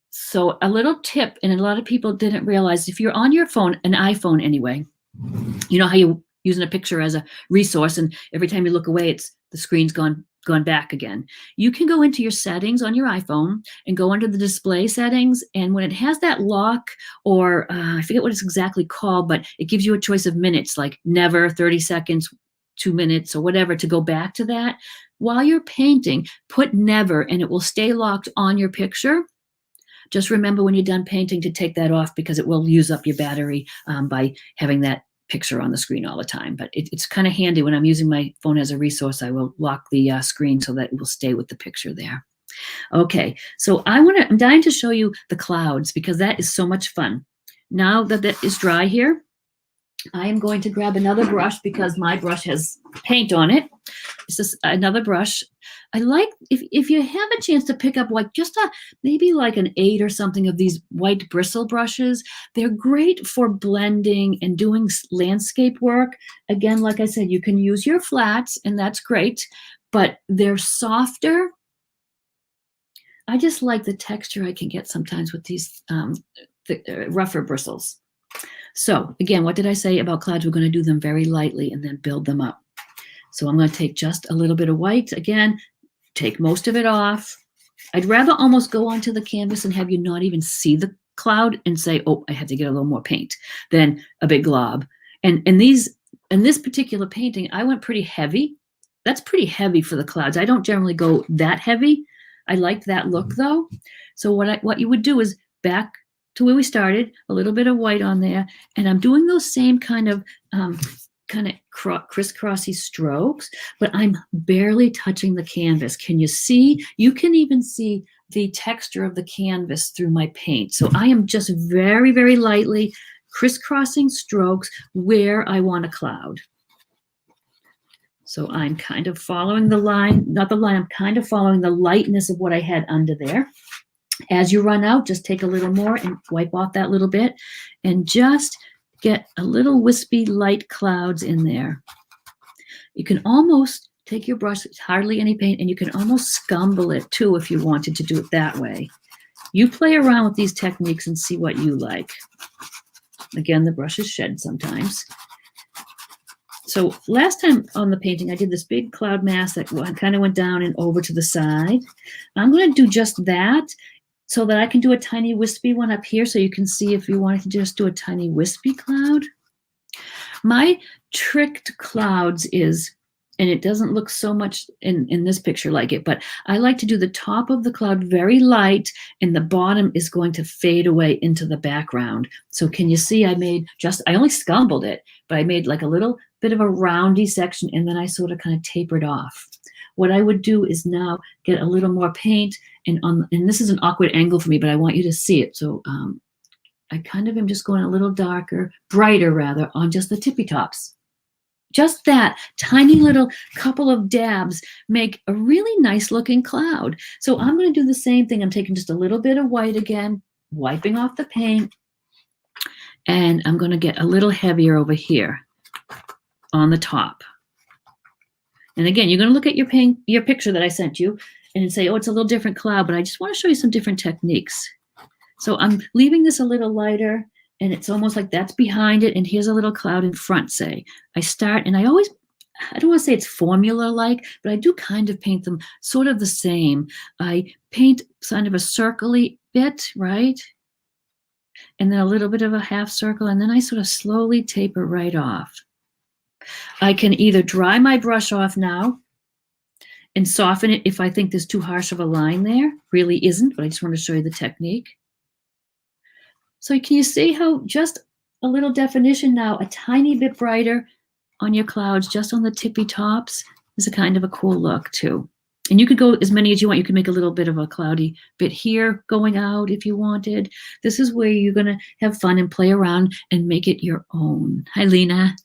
So a little tip, and a lot of people didn't realize, if you're on your phone, an iPhone anyway, you know how you're using a picture as a resource, and every time you look away, the screen's gone back again. You can go into your settings on your iPhone and go under the display settings, and when it has that lock, or I forget what it's exactly called, but it gives you a choice of minutes, like never, 30 seconds, 2 minutes or whatever to go back to that. While you're painting, put never, and it will stay locked on your picture. Just remember when you're done painting to take that off because it will use up your battery by having that picture on the screen all the time. But it's kind of handy when I'm using my phone as a resource. I will lock the screen so that it will stay with the picture there. Okay, so I'm dying to show you the clouds because that is so much fun. Now that that is dry here, I am going to grab another brush because my brush has paint on it. This is another brush. I like, if you have a chance to pick up like just maybe like an 8 or something of these white bristle brushes, they're great for blending and doing landscape work. Again, like I said, you can use your flats and that's great, but they're softer. I just like the texture I can get sometimes with these rougher bristles. So again, what did I say about clouds? We're going to do them very lightly and then build them up. So I'm going to take just a little bit of white. Again, take most of it off. I'd rather almost go onto the canvas and have you not even see the cloud and say, oh, I had to get a little more paint than a big glob. And in this particular painting, I went pretty heavy. That's pretty heavy for the clouds. I don't generally go that heavy. I like that look though. So what you would do is back to where we started, a little bit of white on there, and I'm doing those same kind of crisscrossy strokes, but I'm barely touching the canvas. Can you see? You can even see the texture of the canvas through my paint. So I am just very, very lightly crisscrossing strokes where I want a cloud. So I'm kind of following the line, not the line, I'm kind of following the lightness of what I had under there. As you run out, just take a little more and wipe off that little bit and just get a little wispy light clouds in there. You can almost take your brush, it's hardly any paint, and you can almost scumble it too if you wanted to do it that way. You play around with these techniques and see what you like. Again, the brush is shed sometimes. So last time on the painting, I did this big cloud mass that kind of went down and over to the side. I'm going to do just that so that I can do a tiny wispy one up here so you can see if you wanted to just do a tiny wispy cloud. My tricked clouds is, and it doesn't look so much in this picture like it, but I like to do the top of the cloud very light and the bottom is going to fade away into the background. So can you see I only scumbled it, but I made like a little bit of a roundy section and then I sort of kind of tapered off. What I would do is now get a little more paint and this is an awkward angle for me, but I want you to see it. So I kind of am just going a little darker, brighter rather, on just the tippy tops. Just that tiny little couple of dabs make a really nice looking cloud. So I'm going to do the same thing. I'm taking just a little bit of white again, wiping off the paint, and I'm going to get a little heavier over here on the top. And again, you're going to look at your picture that I sent you and say, oh, it's a little different cloud, but I just want to show you some different techniques. So I'm leaving this a little lighter, and it's almost like that's behind it, and here's a little cloud in front, say. I start, and I don't want to say it's formula-like, but I do kind of paint them sort of the same. I paint kind of a circle-y bit, right? And then a little bit of a half circle, and then I sort of slowly taper right off. I can either dry my brush off now and soften it if I think there's too harsh of a line there. Really isn't, but I just want to show you the technique. So can you see how just a little definition now, a tiny bit brighter on your clouds, just on the tippy tops, is a kind of a cool look too. And you could go as many as you want. You can make a little bit of a cloudy bit here going out if you wanted. This is where you're going to have fun and play around and make it your own. Hi, Lena.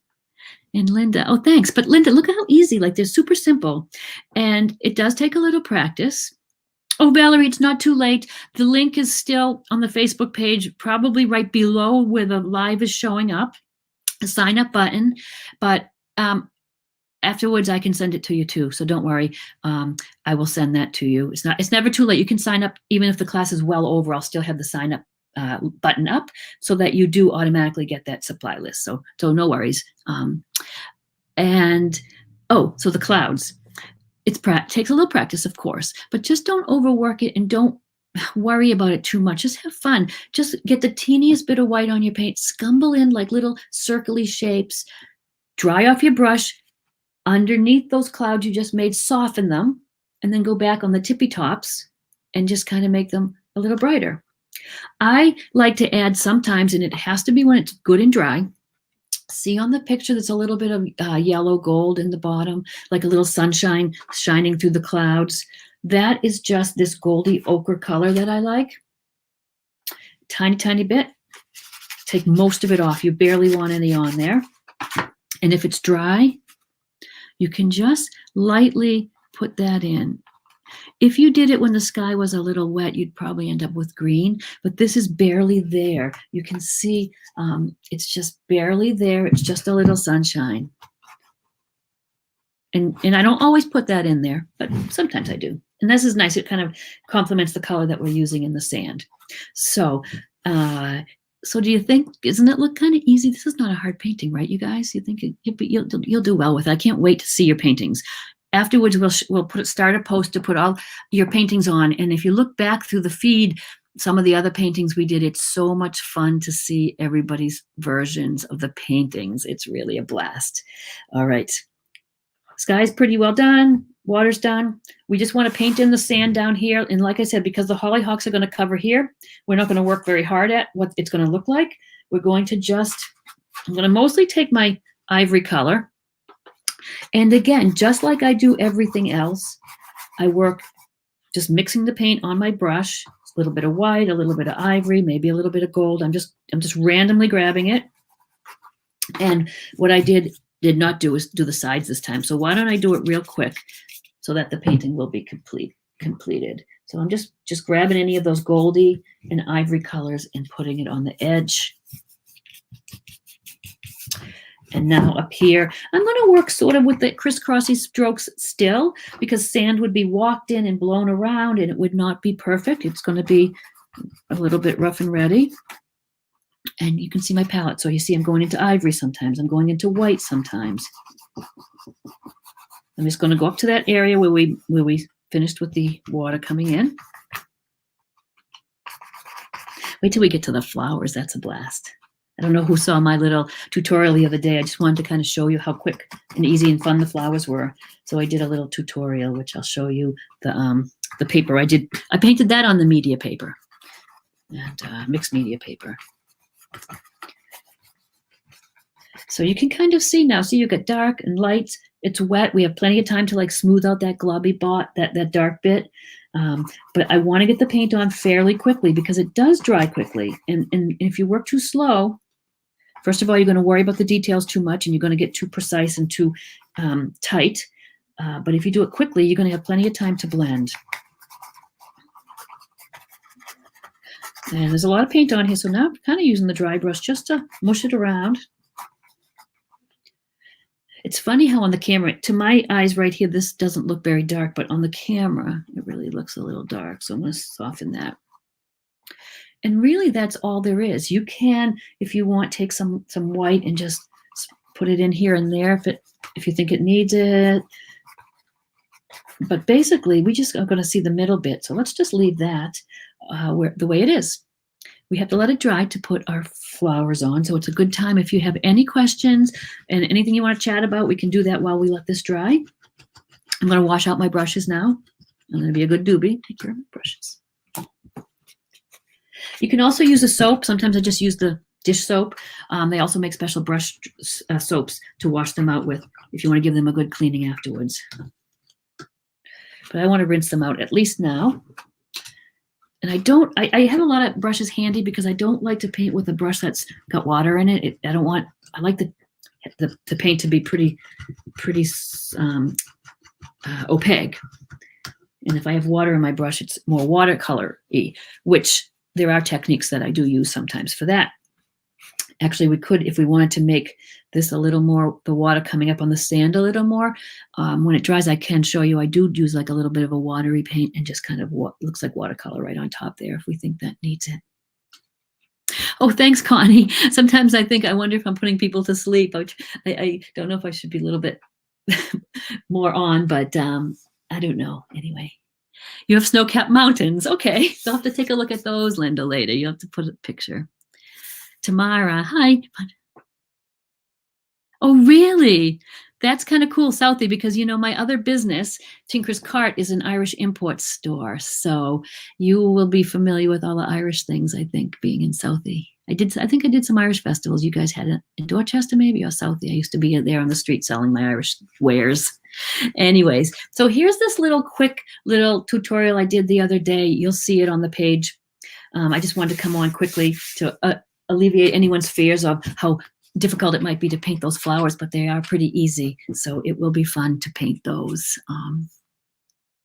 And Linda, oh, thanks. But Linda, look at how easy, like they're super simple. And it does take a little practice. Oh, Valerie, it's not too late. The link is still on the Facebook page, probably right below where the live is showing up, a sign up button. But afterwards, I can send it to you too. So don't worry. I will send that to you. It's never too late. You can sign up even if the class is well over. I'll still have the sign up button up so that you do automatically get that supply list. So no worries. So the clouds. It takes a little practice, of course, but just don't overwork it and don't worry about it too much. Just have fun. Just get the teeniest bit of white on your paint, scumble in like little circly shapes, dry off your brush, Underneath those clouds you just made, soften them, and then go back on the tippy tops and just kind of make them a little brighter. I like to add sometimes, and it has to be when it's good and dry. See on the picture, there's a little bit of yellow gold in the bottom, like a little sunshine shining through the clouds. That is just this goldy ochre color that I like. Tiny, tiny bit. Take most of it off. You barely want any on there. And if it's dry, you can just lightly put that in. If you did it when the sky was a little wet, you'd probably end up with green, but this is barely there. You can see it's just barely there. It's just a little sunshine. And I don't always put that in there, but sometimes I do. And this is nice. It kind of complements the color that we're using in the sand. So, so do you think, doesn't it look kind of easy? This is not a hard painting, right, you guys? You think you'll do well with it. I can't wait to see your paintings. Afterwards, we'll start a post to put all your paintings on. And if you look back through the feed, some of the other paintings we did, it's so much fun to see everybody's versions of the paintings. It's really a blast. All right. Sky's pretty well done. Water's done. We just want to paint in the sand down here. And like I said, because the hollyhocks are going to cover here, we're not going to work very hard at what it's going to look like. We're going to I'm going to mostly take my ivory color. And again, just like I do everything else, I work just mixing the paint on my brush, a little bit of white, a little bit of ivory, maybe a little bit of gold. I'm just randomly grabbing it. And what I did not do is do the sides this time. So why don't I do it real quick so that the painting will be completed. So I'm just grabbing any of those goldy and ivory colors and putting it on the edge. And now up here, I'm going to work sort of with the crisscrossy strokes still, because sand would be walked in and blown around and it would not be perfect. It's going to be a little bit rough and ready. And you can see my palette. So you see I'm going into ivory sometimes. I'm going into white sometimes. I'm just going to go up to that area where we finished with the water coming in. Wait till we get to the flowers. That's a blast. I don't know who saw my little tutorial the other day. I just wanted to kind of show you how quick and easy and fun the flowers were. So I did a little tutorial, which I'll show you the paper I did. I painted that on the media paper and mixed media paper. So you can kind of see now. See, you got dark and lights. It's wet. We have plenty of time to like smooth out that globby that dark bit. But I want to get the paint on fairly quickly because it does dry quickly. And if you work too slow, first of all, you're going to worry about the details too much and you're going to get too precise and too tight. But if you do it quickly, you're going to have plenty of time to blend. And there's a lot of paint on here, so now I'm kind of using the dry brush just to mush it around. It's funny how on the camera, to my eyes right here, this doesn't look very dark, but on the camera, it really looks a little dark. So I'm going to soften that. And really, that's all there is. You can, if you want, take some white and just put it in here and there if you think it needs it. But basically, we just are going to see the middle bit. So let's just leave that the way it is. We have to let it dry to put our flowers on. So it's a good time if you have any questions and anything you want to chat about, we can do that while we let this dry. I'm going to wash out my brushes now. I'm going to be a good doobie. Take care of my brushes. You can also use a soap. Sometimes I just use the dish soap. They also make special brush soaps to wash them out with if you want to give them a good cleaning afterwards. But I want to rinse them out at least now. And I have a lot of brushes handy because I don't like to paint with a brush that's got water in it. I like the paint to be pretty opaque. And if I have water in my brush, it's more watercolor-y, which there are techniques that I do use sometimes for that. Actually, we could, if we wanted to make this a little more, the water coming up on the sand a little more, when it dries, I can show you. I do use like a little bit of a watery paint and just kind of what looks like watercolor right on top there if we think that needs it. Oh, thanks, Connie. Sometimes I wonder if I'm putting people to sleep. I don't know if I should be a little bit more on, but I don't know. Anyway, you have snow-capped mountains. Okay, so I'll have to take a look at those, Linda, later. You'll have to put a picture. Tamara, hi. Oh, really? That's kind of cool, Southie, because you know my other business, Tinker's Cart, is an Irish import store. So you will be familiar with all the Irish things, I think, being in Southie. I think I did some Irish festivals. You guys had it in Dorchester, maybe, or Southie. I used to be there on the street selling my Irish wares. Anyways, so here's this little quick little tutorial I did the other day. You'll see it on the page. I just wanted to come on quickly to alleviate anyone's fears of how difficult it might be to paint those flowers, but they are pretty easy. So it will be fun to paint those.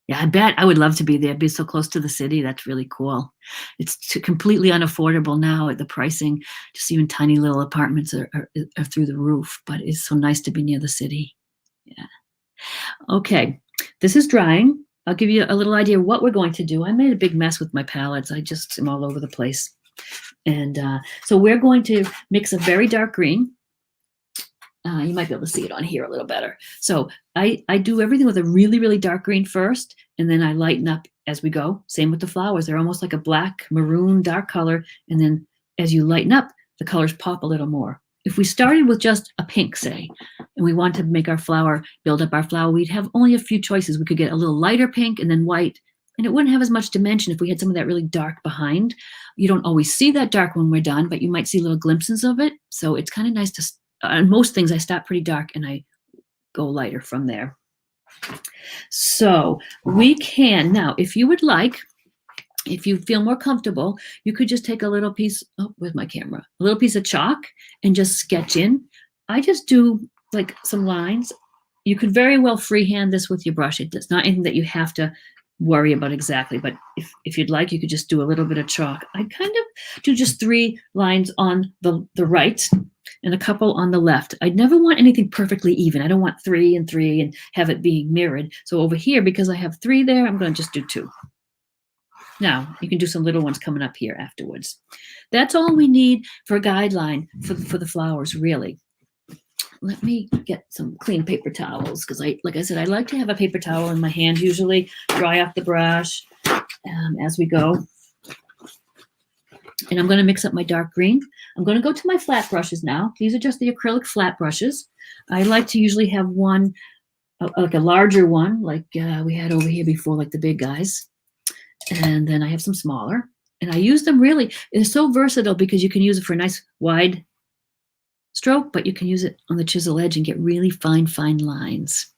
Yeah, I bet I would love to be there. Be so close to the city. That's really cool. It's completely unaffordable now at the pricing. Just even tiny little apartments are through the roof, but it's so nice to be near the city. Yeah. Okay, this is drying. I'll give you a little idea of what we're going to do. I made a big mess with my palettes. I just am all over the place. And so we're going to mix a very dark green. You might be able to see it on here a little better. So I do everything with a really, really dark green first, and then I lighten up as we go. Same with the flowers. They're almost like a black, maroon, dark color. And then as you lighten up, the colors pop a little more. If we started with just a pink, say, and we want to make our flower, build up our flower, we'd have only a few choices. We could get a little lighter pink and then white, and it wouldn't have as much dimension if we had some of that really dark behind. You don't always see that dark when we're done, but you might see little glimpses of it. So it's kind of nice to, on most things, I start pretty dark and I go lighter from there. So we can, now, if you would like, if you feel more comfortable, you could just take a little piece, oh, with my camera, a little piece of chalk and just sketch in. I just do like some lines. You could very well freehand this with your brush. It's not anything that you have to worry about exactly, but if you'd like, you could just do a little bit of chalk. I kind of do just 3 lines on the right and a couple on the left. I never want anything perfectly even. I don't want 3 and 3 and have it being mirrored. So over here, because I have 3 there, I'm going to just do 2. Now, you can do some little ones coming up here afterwards. That's all we need for a guideline for the flowers, really. Let me get some clean paper towels because, like I said, I like to have a paper towel in my hand usually, dry off the brush as we go. And I'm going to mix up my dark green. I'm going to go to my flat brushes now. These are just the acrylic flat brushes. I like to usually have one, like a larger one, like we had over here before, like the big guys. And then I have some smaller. And I use them really, it's so versatile because you can use it for a nice wide stroke, but you can use it on the chisel edge and get really fine, fine lines.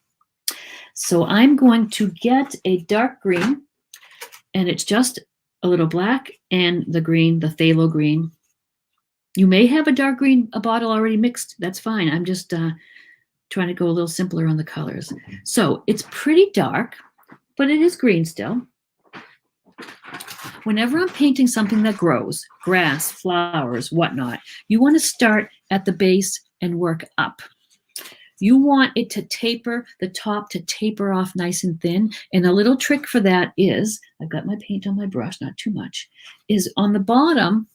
So I'm going to get a dark green, and it's just a little black and the green, the phthalo green. You may have a dark green, a bottle already mixed. That's fine. I'm just trying to go a little simpler on the colors. So it's pretty dark, but it is green still. Whenever I'm painting something that grows, grass, flowers, whatnot, you want to start at the base and work up. You want it to taper, the top to taper off nice and thin. And a little trick for that is, I've got my paint on my brush, not too much, is on the bottom,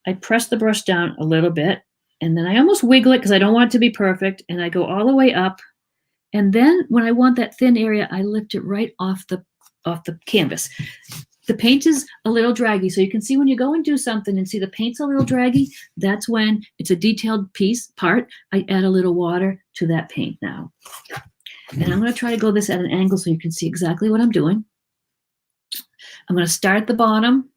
I press the brush down a little bit, and then I almost wiggle it because I don't want it to be perfect, and I go all the way up. And then when I want that thin area, I lift it right off the canvas. The paint is a little draggy, so you can see when you go and do something and see the paint's a little draggy, that's when it's a detailed part. I add a little water to that paint now. And I'm going to try to go this at an angle so you can see exactly what I'm doing. I'm going to start at the bottom.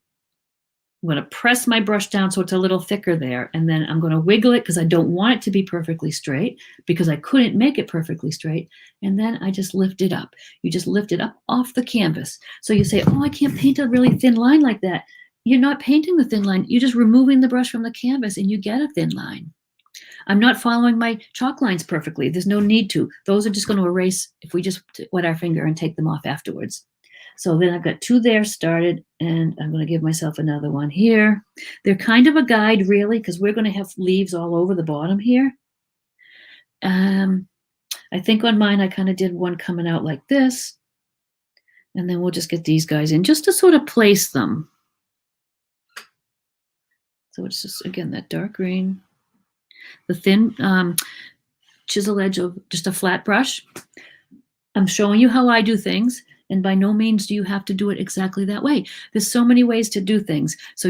I'm going to press my brush down so it's a little thicker there, and then I'm going to wiggle it because I don't want it to be perfectly straight because I couldn't make it perfectly straight, and then I just lift it up. You just lift it up off the canvas. So you say, oh, I can't paint a really thin line like that. You're not painting the thin line. You're just removing the brush from the canvas and you get a thin line. I'm not following my chalk lines perfectly. There's no need to. Those are just going to erase if we just wet our finger and take them off afterwards. So then I've got 2 there started, and I'm going to give myself another one here. They're kind of a guide, really, because we're going to have leaves all over the bottom here. I think on mine, I kind of did one coming out like this. And then we'll just get these guys in just to sort of place them. So it's just, again, that dark green. The thin chisel edge of just a flat brush. I'm showing you how I do things. And by no means do you have to do it exactly that way. There's so many ways to do things. So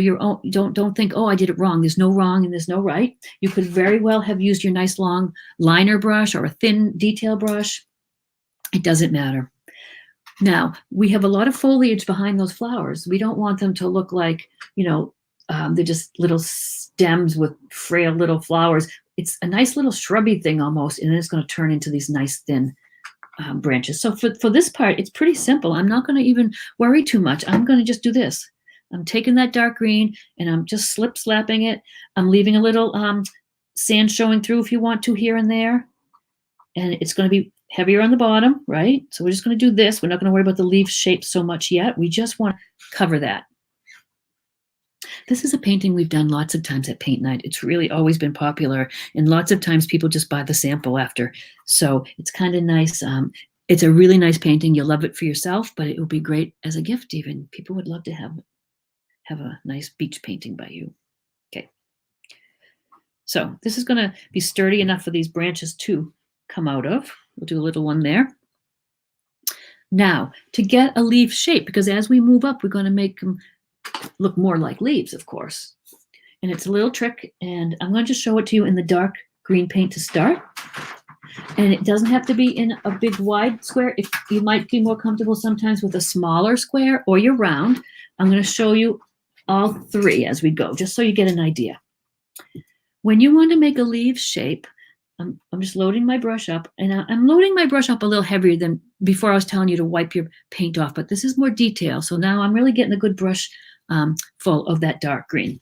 don't think, oh, I did it wrong. There's no wrong and there's no right. You could very well have used your nice long liner brush or a thin detail brush. It doesn't matter. Now, we have a lot of foliage behind those flowers. We don't want them to look like, they're just little stems with frail little flowers. It's a nice little shrubby thing almost, and then it's going to turn into these nice thin branches. So for this part, it's pretty simple. I'm not going to even worry too much. I'm going to just do this. I'm taking that dark green and I'm just slapping it. I'm leaving a little sand showing through if you want to here and there. And it's going to be heavier on the bottom, right? So we're just going to do this. We're not going to worry about the leaf shape so much yet. We just want to cover that. This is a painting we've done lots of times at paint night. It's really always been popular, and lots of times people just buy the sample after. So it's kind of nice. It's a really nice painting. You'll love it for yourself, but it will be great as a gift even. People would love to have a nice beach painting by you. Okay. So this is going to be sturdy enough for these branches to come out of. We'll do a little one there. Now, to get a leaf shape, because as we move up, we're going to make them look more like leaves, of course. And it's a little trick, and I'm going to just show it to you in the dark green paint to start. And it doesn't have to be in a big wide square. If you might be more comfortable sometimes with a smaller square or your round. I'm going to show you all three as we go, just so you get an idea. When you want to make a leaf shape, I'm just loading my brush up, and I'm loading my brush up a little heavier than before I was telling you to wipe your paint off, but this is more detail. So now I'm really getting a good brush full of that dark green.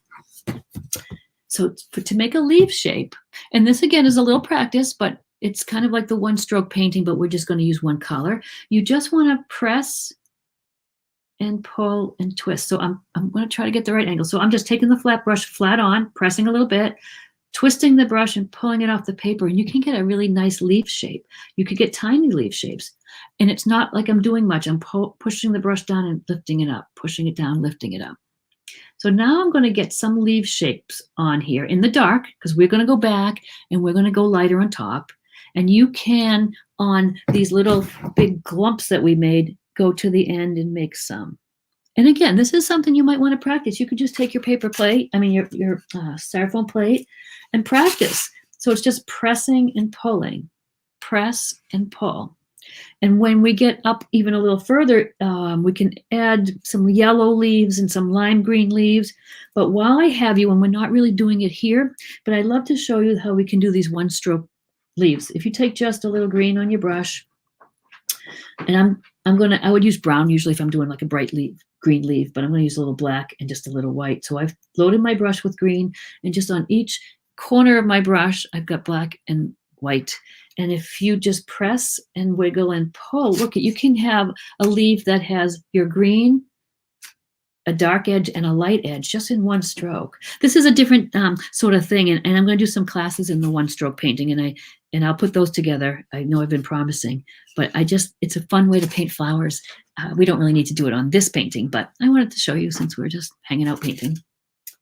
So to make a leaf shape, and this again is a little practice, but it's kind of like the one stroke painting, but we're just going to use one color. You just want to press and pull and twist. So I'm going to try to get the right angle. So I'm just taking the flat brush flat on, pressing a little bit, twisting the brush and pulling it off the paper, and you can get a really nice leaf shape. You could get tiny leaf shapes, and it's not like I'm doing much. I'm pushing the brush down and lifting it up, pushing it down, lifting it up. So now I'm going to get some leaf shapes on here in the dark, because we're going to go back and we're going to go lighter on top. And you can, on these little big clumps that we made, go to the end and make some. And again, this is something you might want to practice. You could just take your paper plate, your styrofoam plate, and practice. So it's just pressing and pulling, press and pull. And when we get up even a little further, we can add some yellow leaves and some lime green leaves. But while I have you, and we're not really doing it here, but I'd love to show you how we can do these one stroke leaves. If you take just a little green on your brush, and I would use brown usually if I'm doing like a bright green leaf, but I'm going to use a little black and just a little white. So I've loaded my brush with green, and just on each corner of my brush, I've got black and white. And if you just press and wiggle and pull, look, you can have a leaf that has your green, a dark edge, and a light edge just in one stroke. This is a different sort of thing, and I'm going to do some classes in the one stroke painting, and I'll put those together. I know I've been promising, but it's a fun way to paint flowers. We don't really need to do it on this painting, but I wanted to show you since we're just hanging out painting.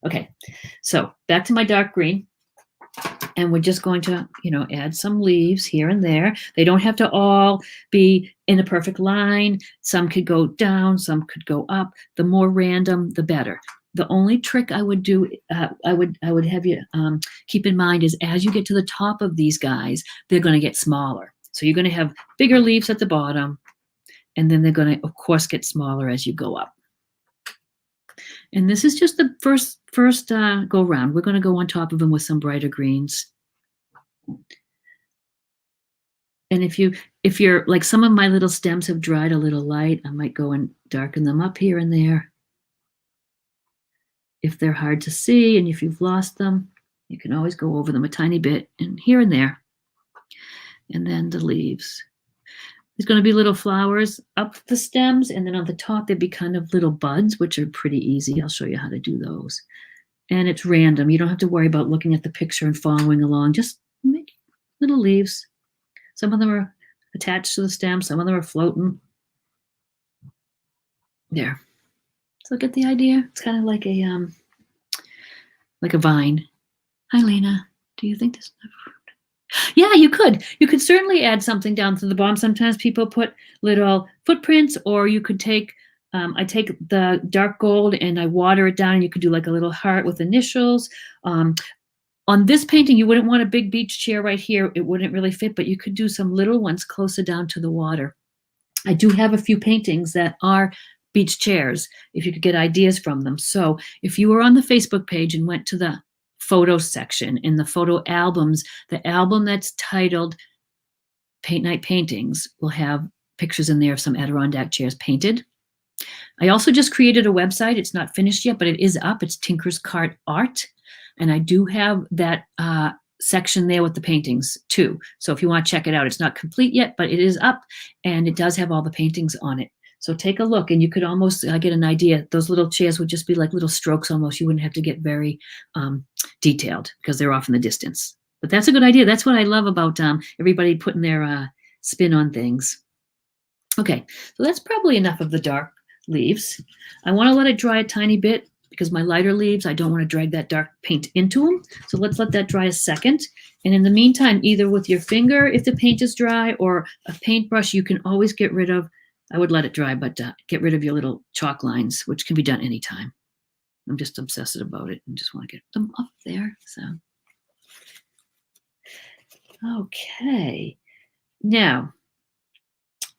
Okay, so back to my dark green. And we're just going to, add some leaves here and there. They don't have to all be in a perfect line. Some could go down, some could go up. The more random, the better. The only trick I would do, I would have you keep in mind is as you get to the top of these guys, they're going to get smaller. So you're going to have bigger leaves at the bottom, and then they're going to, of course, get smaller as you go up. And this is just the first go round. We're going to go on top of them with some brighter greens. And if you're like, some of my little stems have dried a little light, I might go and darken them up here and there. If they're hard to see and if you've lost them, you can always go over them a tiny bit and here and there. And then the leaves. There's going to be little flowers up the stems, and then on the top there'd be kind of little buds, which are pretty easy. I'll show you how to do those. And it's random. You don't have to worry about looking at the picture and following along. Just make little leaves. Some of them are attached to the stem. Some of them are floating. There. So get the idea? It's kind of like a vine. Hi, Lena. Do you think this? Yeah, you could. You could certainly add something down to the bottom. Sometimes people put little footprints, or you could take, I take the dark gold and I water it down, and you could do like a little heart with initials. On this painting, you wouldn't want a big beach chair right here. It wouldn't really fit, but you could do some little ones closer down to the water. I do have a few paintings that are beach chairs, if you could get ideas from them. So if you were on the Facebook page and went to the photo section in the photo albums, the album that's titled Paint Night Paintings will have pictures in there of some Adirondack chairs painted. I also just created a website. It's not finished yet, but it is up. It's Tinker's Cart Art. And I do have that section there with the paintings too. So if you want to check it out, it's not complete yet, but it is up and it does have all the paintings on it. So take a look and you could almost get an idea. Those little chairs would just be like little strokes almost. You wouldn't have to get very detailed because they're off in the distance. But that's a good idea. That's what I love about everybody putting their spin on things. Okay, so that's probably enough of the dark leaves. I want to let it dry a tiny bit because my lighter leaves, I don't want to drag that dark paint into them. So let's let that dry a second. And in the meantime, either with your finger, if the paint is dry, or a paintbrush, you can always get rid of, I would let it dry, but get rid of your little chalk lines, which can be done anytime. I'm just obsessive about it and just want to get them up there. So, okay. Now,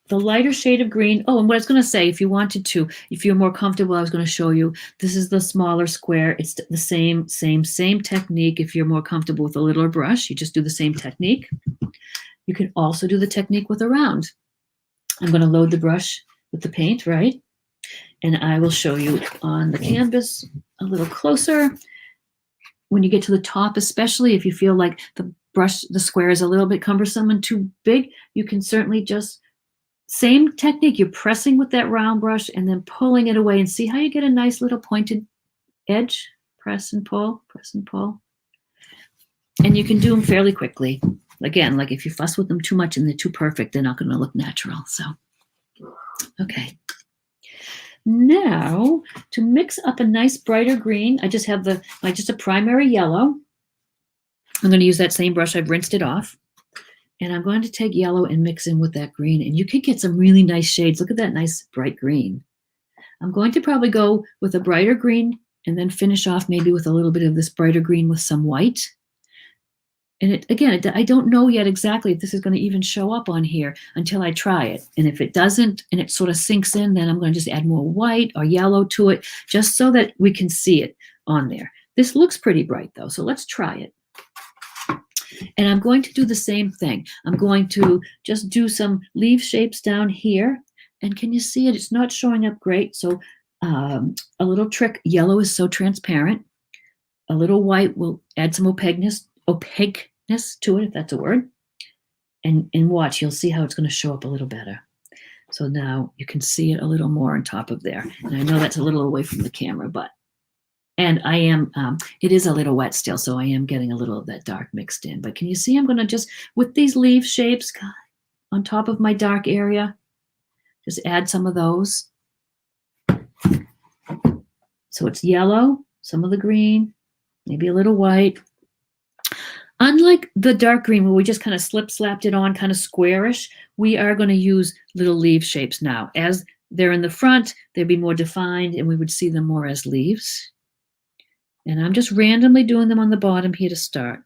the lighter shade of green. Oh, and what I was going to say, if you wanted to, if you're more comfortable, I was going to show you, this is the smaller square. It's the same technique. If you're more comfortable with a littler brush, you just do the same technique. You can also do the technique with a round. I'm going to load the brush with the paint, right? And I will show you on the canvas a little closer. When you get to the top, especially if you feel like the brush, the square is a little bit cumbersome and too big, you can certainly just, same technique, you're pressing with that round brush and then pulling it away, and see how you get a nice little pointed edge. Press and pull, press and pull. And you can do them fairly quickly. Again, like if you fuss with them too much and they're too perfect, they're not going to look natural. So, okay. Now, to mix up a nice brighter green, I just have just a primary yellow. I'm going to use that same brush. I've rinsed it off. And I'm going to take yellow and mix in with that green. And you could get some really nice shades. Look at that nice bright green. I'm going to probably go with a brighter green and then finish off maybe with a little bit of this brighter green with some white. And I don't know yet exactly if this is going to even show up on here until I try it. And if it doesn't and it sort of sinks in, then I'm going to just add more white or yellow to it just so that we can see it on there. This looks pretty bright though, so let's try it. And I'm going to do the same thing. I'm going to just do some leaf shapes down here. And can you see it? It's not showing up great. So a little trick, yellow is so transparent. A little white will add some opaqueness to it, if that's a word. And watch, you'll see how it's going to show up a little better. So now you can see it a little more on top of there. And I know that's a little away from the camera, but and I am, it is a little wet still, so I am getting a little of that dark mixed in. But can you see I'm going to just, with these leaf shapes on top of my dark area, just add some of those. So it's yellow, some of the green, maybe a little white. Unlike the dark green where we just kind of slapped it on kind of squarish, we are going to use little leaf shapes now. As they're in the front, they'd be more defined and we would see them more as leaves. And I'm just randomly doing them on the bottom here to start.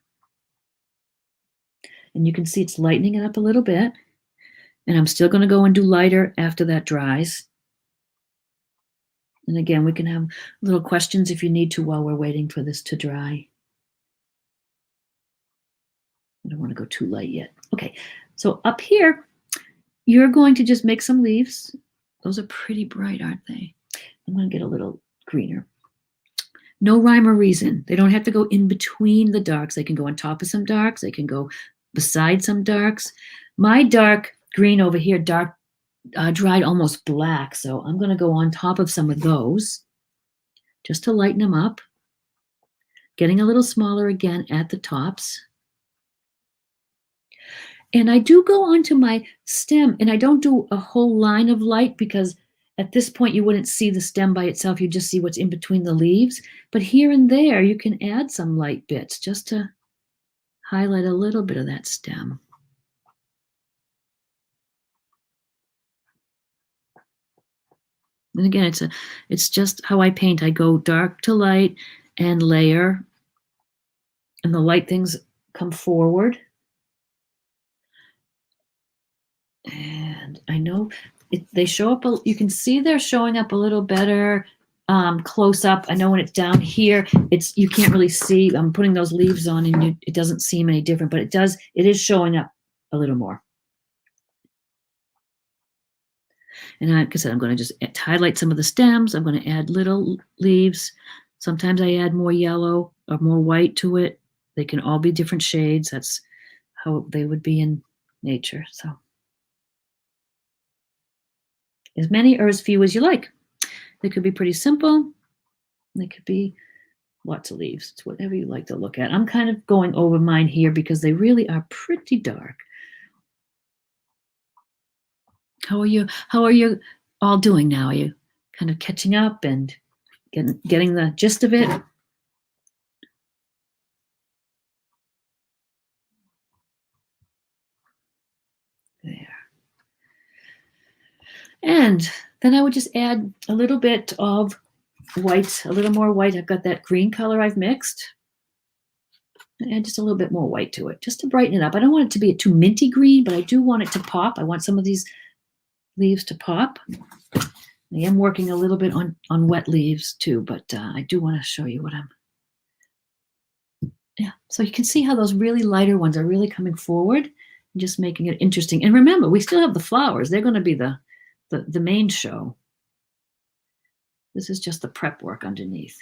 And you can see it's lightening it up a little bit. And I'm still going to go and do lighter after that dries. And again, we can have little questions if you need to while we're waiting for this to dry. I don't want to go too light yet. Okay, so up here, you're going to just make some leaves. Those are pretty bright, aren't they? I'm going to get a little greener. No rhyme or reason. They don't have to go in between the darks. They can go on top of some darks. They can go beside some darks. My dark green over here, dried almost black. So I'm going to go on top of some of those just to lighten them up. Getting a little smaller again at the tops. And I do go onto my stem and I don't do a whole line of light because at this point, you wouldn't see the stem by itself. You just see what's in between the leaves. But here and there, you can add some light bits just to highlight a little bit of that stem. And again, it's just how I paint. I go dark to light and layer, and the light things come forward. And I know they show up, you can see they're showing up a little better close up. I know when it's down here, you can't really see. I'm putting those leaves on and it doesn't seem any different, but it is showing up a little more. And like I said, I'm going to just highlight some of the stems. I'm going to add little leaves. Sometimes I add more yellow or more white to it. They can all be different shades. That's how they would be in nature. So as many or as few as you like. They could be pretty simple. They could be lots of leaves. It's whatever you like to look at. I'm kind of going over mine here because they really are pretty dark. How are you all doing now? Are you kind of catching up and getting the gist of it? There. And then I would just add a little bit of white, a little more white. I've got that green color I've mixed. And add just a little bit more white to it, just to brighten it up. I don't want it to be a too minty green, but I do want it to pop. I want some of these leaves to pop. I am working a little bit on wet leaves too, but I do want to show you what yeah. So you can see how those really lighter ones are really coming forward and just making it interesting. And remember, we still have the flowers. They're going to be the main show. This is just the prep work underneath.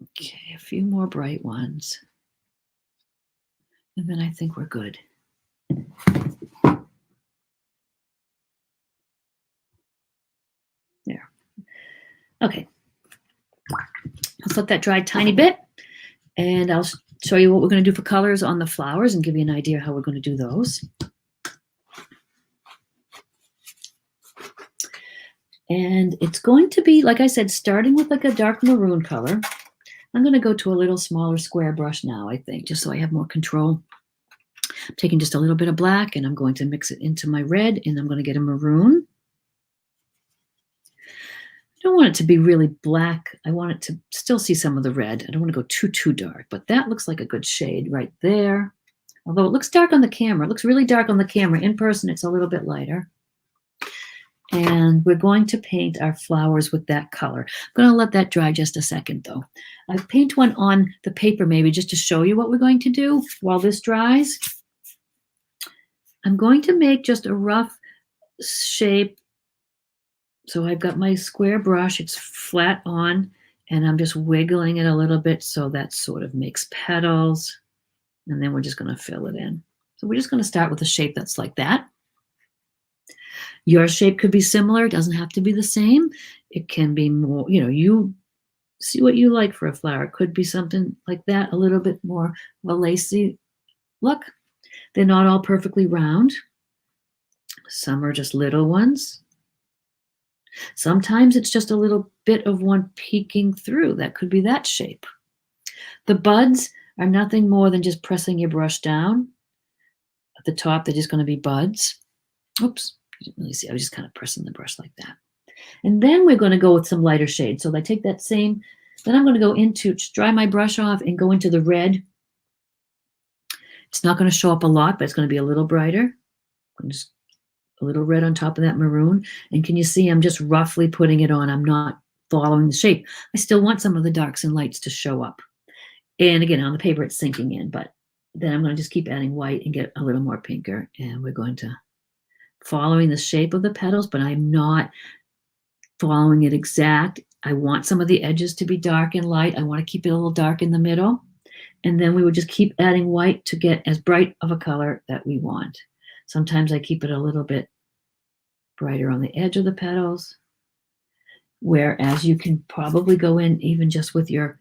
Okay, a few more bright ones. And then I think we're good. There. Okay. Let's let that dry a tiny bit. And I'll show you what we're going to do for colors on the flowers and give you an idea how we're going to do those. And it's going to be, like I said, starting with like a dark maroon color. I'm going to go to a little smaller square brush now, I think, just so I have more control. I'm taking just a little bit of black and I'm going to mix it into my red and I'm going to get a maroon. I don't want it to be really black. I want it to still see some of the red. I don't want to go too dark, but that looks like a good shade right there. Although it looks dark on the camera. It looks really dark on the camera. In person, it's a little bit lighter. And we're going to paint our flowers with that color. I'm going to let that dry just a second, though. I paint one on the paper maybe just to show you what we're going to do while this dries. I'm going to make just a rough shape. So I've got my square brush. It's flat on, and I'm just wiggling it a little bit so that sort of makes petals. And then we're just going to fill it in. So we're just going to start with a shape that's like that. Your shape could be similar. It doesn't have to be the same. It can be more, you see what you like for a flower. It could be something like that, a little bit more of a lacy look. They're not all perfectly round. Some are just little ones. Sometimes it's just a little bit of one peeking through. That could be that shape. The buds are nothing more than just pressing your brush down. At the top, they're just going to be buds. Oops. Didn't really see. I was just kind of pressing the brush like that. And then we're going to go with some lighter shades. So I take that same, then I'm going to go into, just dry my brush off and go into the red. It's not going to show up a lot, but it's going to be a little brighter. Just a little red on top of that maroon. And can you see I'm just roughly putting it on? I'm not following the shape. I still want some of the darks and lights to show up. And again, on the paper, it's sinking in, but then I'm going to just keep adding white and get a little more pinker. And we're going to following the shape of the petals, but I'm not following it exact. I want some of the edges to be dark and light. I want to keep it a little dark in the middle. And then we would just keep adding white to get as bright of a color that we want. Sometimes I keep it a little bit brighter on the edge of the petals, whereas you can probably go in even just with your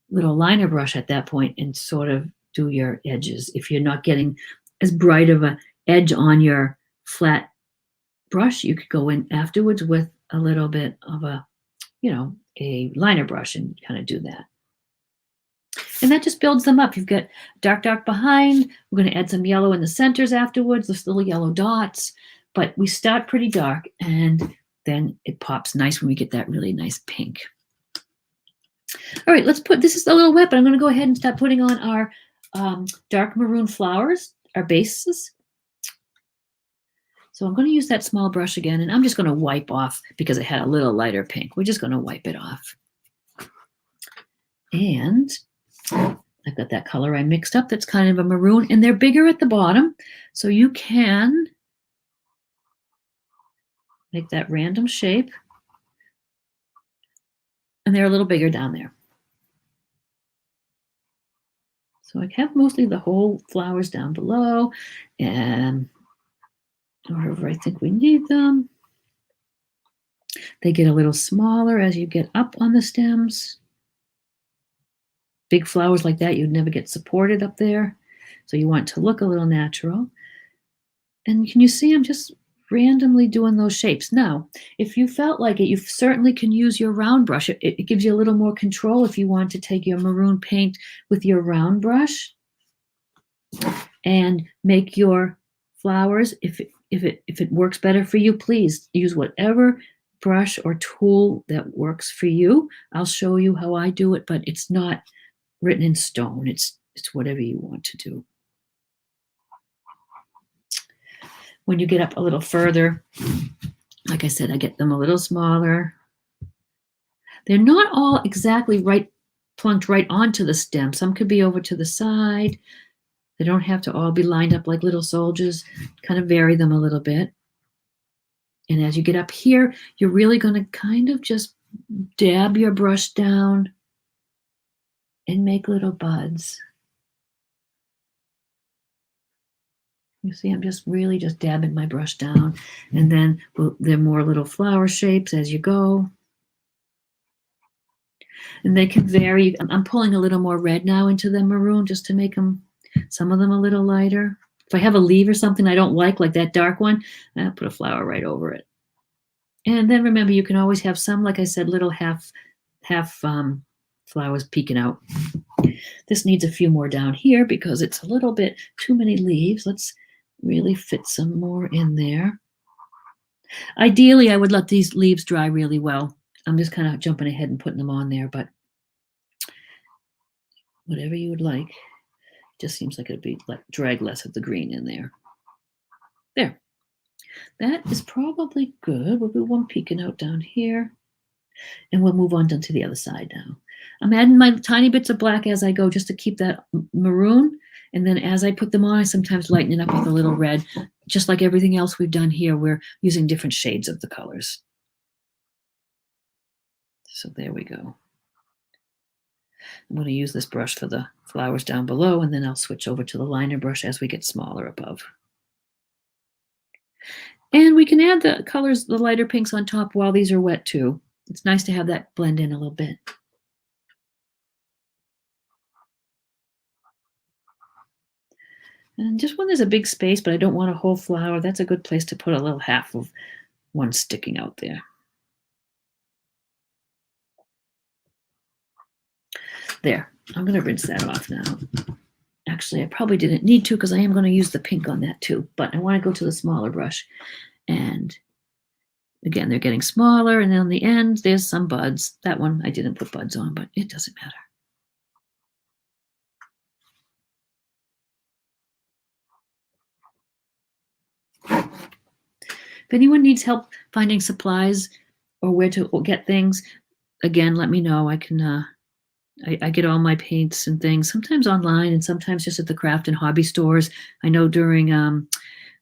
little liner brush at that point and sort of do your edges. If you're not getting as bright of an edge on your flat brush, you could go in afterwards with a little bit of a liner brush and kind of do that. And that just builds them up. You've got dark, dark behind. We're going to add some yellow in the centers afterwards, those little yellow dots. But we start pretty dark, and then it pops nice when we get that really nice pink. All right, this is a little wet, but I'm going to go ahead and start putting on our dark maroon flowers, our bases. So I'm going to use that small brush again, and I'm just going to wipe off because it had a little lighter pink. We're just going to wipe it off. And I've got that color I mixed up that's kind of a maroon, and they're bigger at the bottom, so you can make that random shape, and they're a little bigger down there. So I have mostly the whole flowers down below, and wherever I think we need them. They get a little smaller as you get up on the stems. Big flowers like that, you'd never get supported up there. So you want to look a little natural. And can you see I'm just randomly doing those shapes? Now, if you felt like it, you certainly can use your round brush. It gives you a little more control if you want to take your maroon paint with your round brush and make your flowers. If it works better for you, please use whatever brush or tool that works for you. I'll show you how I do it, but it's not written in stone. It's whatever you want to do. When you get up a little further, like I said, I get them a little smaller. They're not all exactly plunked right onto the stem. Some could be over to the side. They don't have to all be lined up like little soldiers. Kind of vary them a little bit. And as you get up here, you're really going to kind of just dab your brush down and make little buds. You see, I'm just really just dabbing my brush down, and then there are more little flower shapes as you go. And they can vary. I'm pulling a little more red now into the maroon just to make some of them a little lighter. If I have a leaf or something I don't like that dark one, I'll put a flower right over it. And then remember, you can always have some, like I said, little half flowers peeking out. This needs a few more down here because it's a little bit too many leaves. Let's really fit some more in there. Ideally, I would let these leaves dry really well. I'm just kind of jumping ahead and putting them on there, but whatever you would like. It just seems like it'd be drag less of the green in there. There. That is probably good. We'll do one peeking out down here, and we'll move on down to the other side now. I'm adding my tiny bits of black as I go just to keep that maroon. And then as I put them on, I sometimes lighten it up with a little red. Just like everything else we've done here, we're using different shades of the colors. So there we go. I'm going to use this brush for the flowers down below, and then I'll switch over to the liner brush as we get smaller above. And we can add the colors, the lighter pinks on top while these are wet too. It's nice to have that blend in a little bit. And just when there's a big space, but I don't want a whole flower, that's a good place to put a little half of one sticking out there. There, I'm going to rinse that off now. Actually, I probably didn't need to because I am going to use the pink on that too, but I want to go to the smaller brush. And again, they're getting smaller, and then on the end, there's some buds. That one I didn't put buds on, but it doesn't matter. If anyone needs help finding supplies or where to get things, again, let me know. I can. I get all my paints and things sometimes online and sometimes just at the craft and hobby stores. I know during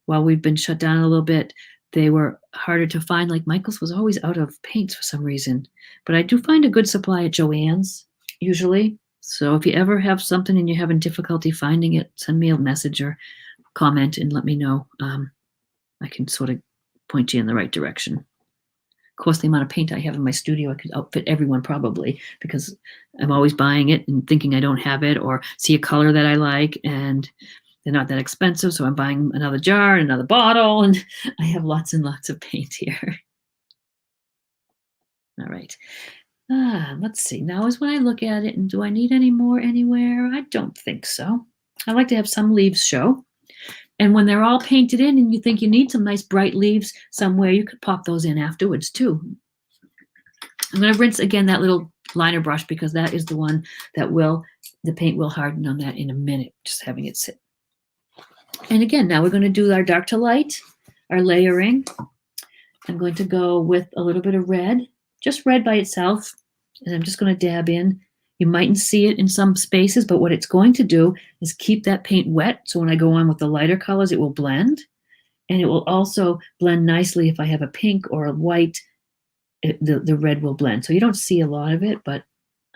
while we've been shut down a little bit, they were harder to find. Like Michael's was always out of paints for some reason, but I do find a good supply at Joann's usually. So if you ever have something and you're having difficulty finding it, send me a message or comment and let me know. I can sort of point you in the right direction. Of course, the amount of paint I have in my studio, I could outfit everyone probably because I'm always buying it and thinking I don't have it or see a color that I like and they're not that expensive. So I'm buying another jar, another bottle, and I have lots and lots of paint here. All right. Let's see. Now is when I look at it, and do I need any more anywhere? I don't think so. I like to have some leaves show. And when they're all painted in and you think you need some nice bright leaves somewhere, you could pop those in afterwards too. I'm going to rinse again that little liner brush because that is the one that the paint will harden on that in a minute, just having it sit. And again, now we're going to do our dark to light, our layering. I'm going to go with a little bit of red, just red by itself. And I'm just going to dab in. You mightn't see it in some spaces, but what it's going to do is keep that paint wet. So when I go on with the lighter colors, it will blend. And it will also blend nicely if I have a pink or a white, the red will blend. So you don't see a lot of it, but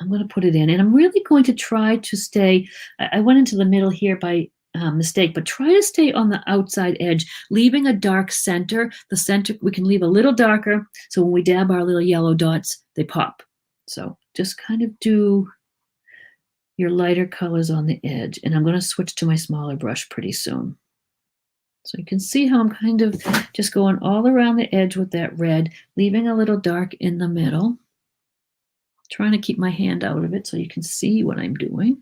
I'm going to put it in. And I'm really going to try to stay, I went into the middle here by mistake, but try to stay on the outside edge, leaving a dark center. The center, we can leave a little darker. So when we dab our little yellow dots, they pop. So just kind of do your lighter colors on the edge. And I'm going to switch to my smaller brush pretty soon. So you can see how I'm kind of just going all around the edge with that red, leaving a little dark in the middle. Trying to keep my hand out of it so you can see what I'm doing.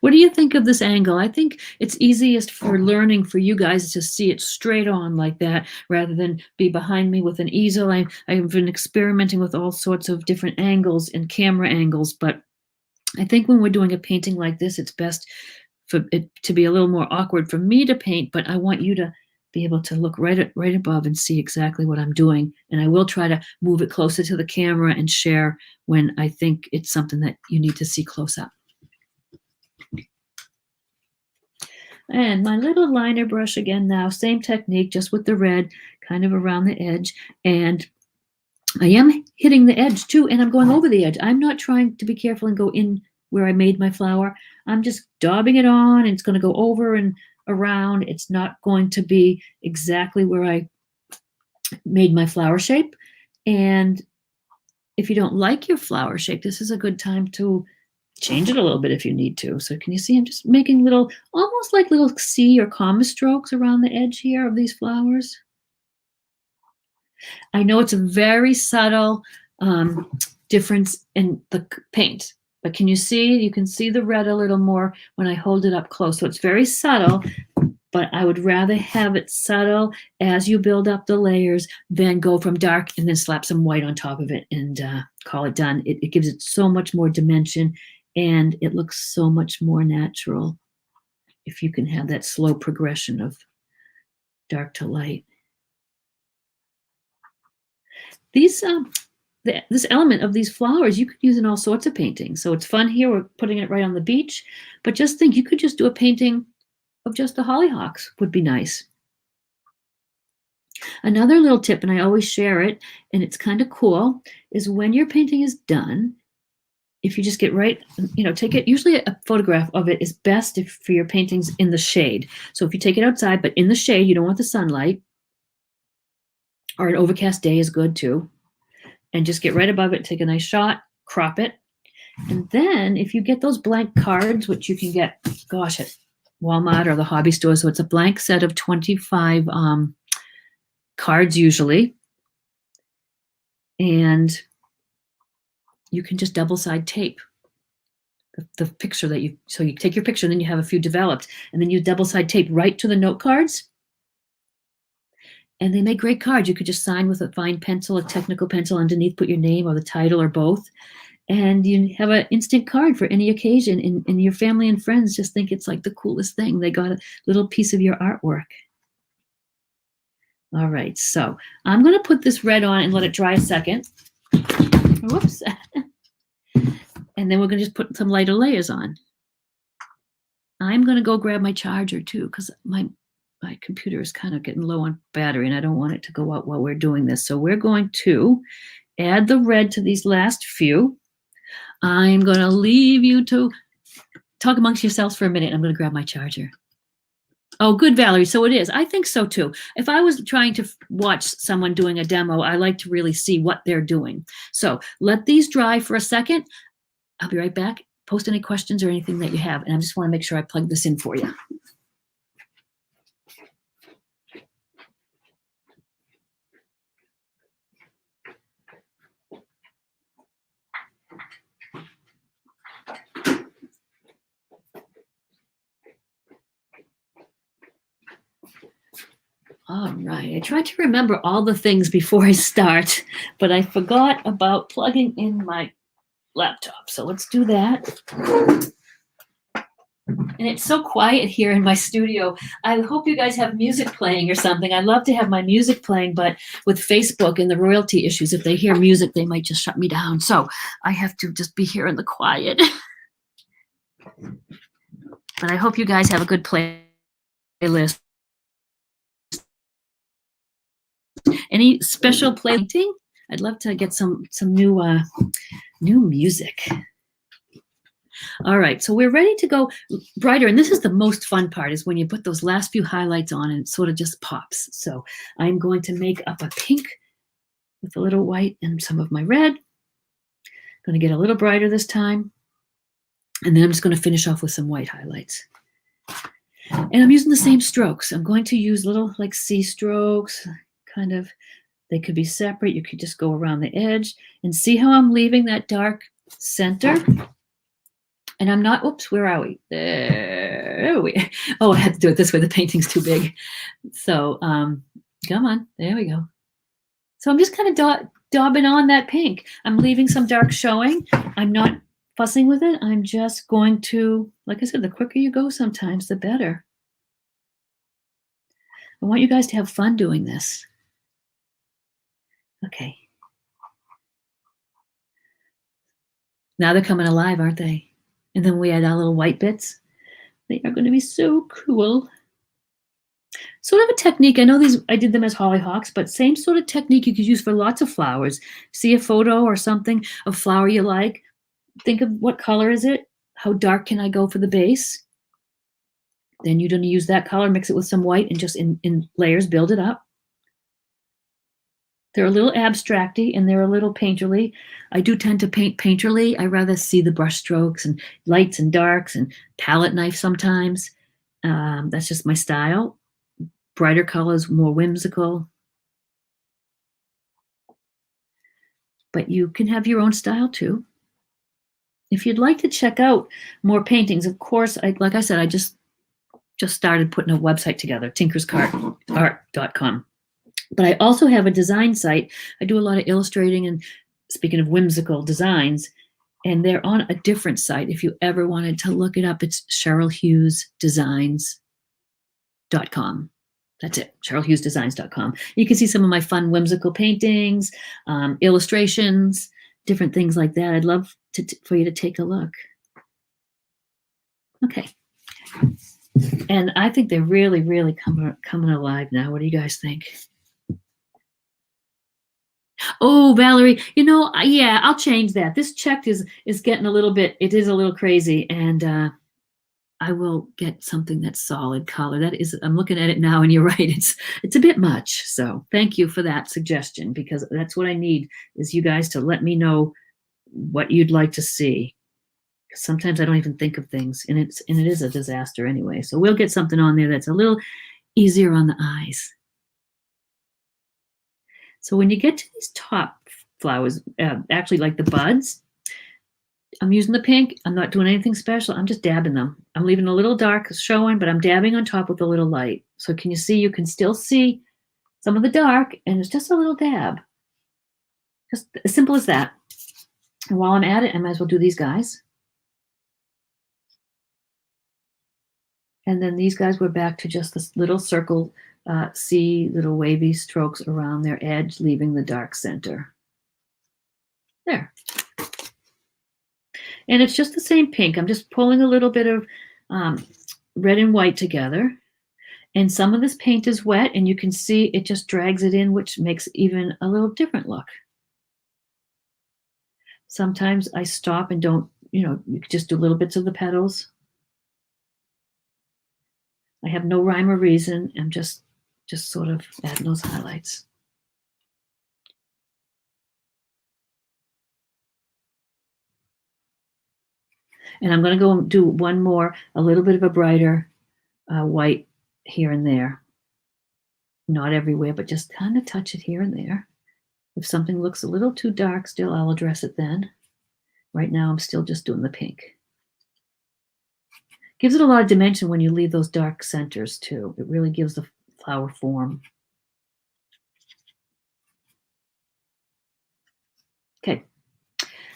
What do you think of this angle? I think it's easiest for learning for you guys to see it straight on like that rather than be behind me with an easel. I've been experimenting with all sorts of different angles and camera angles, but I think when we're doing a painting like this, it's best for it to be a little more awkward for me to paint, but I want you to be able to look right above and see exactly what I'm doing. And I will try to move it closer to the camera and share when I think it's something that you need to see close up. And my little liner brush again now, same technique, just with the red kind of around the edge. And I am hitting the edge too, and I'm going over the edge. I'm not trying to be careful and go in where I made my flower. I'm just daubing it on, and it's going to go over and around. It's not going to be exactly where I made my flower shape. And if you don't like your flower shape, this is a good time to change it a little bit if you need to. So can you see I'm just making little, almost like little C or comma strokes around the edge here of these flowers. I know it's a very subtle difference in the paint, but can you see? You can see the red a little more when I hold it up close. So it's very subtle, but I would rather have it subtle as you build up the layers than go from dark and then slap some white on top of it and call it done. It gives it so much more dimension and it looks so much more natural if you can have that slow progression of dark to light. These this element of these flowers you could use in all sorts of paintings. So it's fun here. We're putting it right on the beach, but just think you could just do a painting of just the hollyhocks would be nice. Another little tip, and I always share it, and it's kind of cool, is when your painting is done, if you just get right, take it, usually a photograph of it is best for your paintings in the shade. So if you take it outside, but in the shade, you don't want the sunlight, or an overcast day is good too. And just get right above it, take a nice shot, crop it. And then if you get those blank cards, which you can get, gosh, at Walmart or the hobby store, so it's a blank set of 25 cards usually. And you can just double side tape the picture that so you take your picture and then you have a few developed and then you double side tape right to the note cards. And they make great cards. You could just sign with a fine pencil, a technical pencil underneath, put your name or the title or both. And you have an instant card for any occasion. And your family and friends just think it's like the coolest thing. They got a little piece of your artwork. All right, so I'm going to put this red on and let it dry a second. Whoops. And then we're going to just put some lighter layers on. I'm going to go grab my charger too because my computer is kind of getting low on battery and I don't want it to go out while we're doing this. So we're going to add the red to these last few. I'm going to leave you to talk amongst yourselves for a minute. I'm going to grab my charger. Oh, good, Valerie. So it is. I think so too. If I was trying to watch someone doing a demo, I like to really see what they're doing. So let these dry for a second. I'll be right back. Post any questions or anything that you have. And I just want to make sure I plug this in for you. All right, I tried to remember all the things before I start, but I forgot about plugging in my laptop. So let's do that. And it's so quiet here in my studio. I hope you guys have music playing or something. I love to have my music playing, but with Facebook and the royalty issues, if they hear music, they might just shut me down. So I have to just be here in the quiet. But I hope you guys have a good playlist. Any special painting? I'd love to get some new music. All right, so we're ready to go brighter. And this is the most fun part, is when you put those last few highlights on and it sort of just pops. So I'm going to make up a pink with a little white and some of my red. Going to get a little brighter this time. And then I'm just going to finish off with some white highlights. And I'm using the same strokes. I'm going to use little like C strokes, kind of. They could be separate. You could just go around the edge and see how I'm leaving that dark center. And I'm not, oops, where are we? There we, oh, I had to do it this way. The painting's too big. So come on, there we go. So I'm just kind of daubing on that pink. I'm leaving some dark showing. I'm not fussing with it. I'm just going to, like I said, the quicker you go sometimes, the better. I want you guys to have fun doing this. Okay. Now they're coming alive, aren't they? And then we add our little white bits. They are going to be so cool. Sort of a technique. I know these, I did them as hollyhocks, but same sort of technique you could use for lots of flowers. See a photo or something of flower you like. Think of what color is it? How dark can I go for the base? Then you're going to use that color, mix it with some white, and just in layers build it up. They're a little abstracty and they're a little painterly. I do tend to paint painterly. I rather see the brush strokes and lights and darks and palette knife sometimes. That's just my style. Brighter colors, more whimsical. But you can have your own style too. If you'd like to check out more paintings, of course, like I said, I just started putting a website together, tinkerscartart.com. But I also have a design site. I do a lot of illustrating and, speaking of whimsical designs, and they're on a different site. If you ever wanted to look it up, it's CherylHughesDesigns.com. That's it, CherylHughesDesigns.com. You can see some of my fun whimsical paintings, illustrations, different things like that. I'd love for you to take a look. Okay. And I think they're really, really coming alive now. What do you guys think? Oh, Valerie, you know, yeah, I'll change that. This check is getting a little bit, it is a little crazy, and I will get something that's solid color. That is, I'm looking at it now, and you're right, it's a bit much. So thank you for that suggestion, because that's what I need, is you guys to let me know what you'd like to see. Sometimes I don't even think of things, and it is a disaster anyway. So we'll get something on there that's a little easier on the eyes. So when you get to these top flowers, actually like the buds, I'm using the pink. I'm not doing anything special. I'm just dabbing them. I'm leaving a little dark showing, but I'm dabbing on top with a little light. So can you see? You can still see some of the dark, and it's just a little dab. Just as simple as that. And while I'm at it, I might as well do these guys. And then these guys, we're back to just this little circle, see little wavy strokes around their edge, leaving the dark center. There. And it's just the same pink. I'm just pulling a little bit of red and white together. And some of this paint is wet, and you can see it just drags it in, which makes even a little different look. Sometimes I stop and don't, you can just do little bits of the petals. I have no rhyme or reason. I'm just sort of adding those highlights. And I'm going to go do one more, a little bit of a brighter white here and there. Not everywhere, but just kind of touch it here and there. If something looks a little too dark still, I'll address it then. Right now, I'm still just doing the pink. Gives it a lot of dimension when you leave those dark centers too. It really gives the flower form.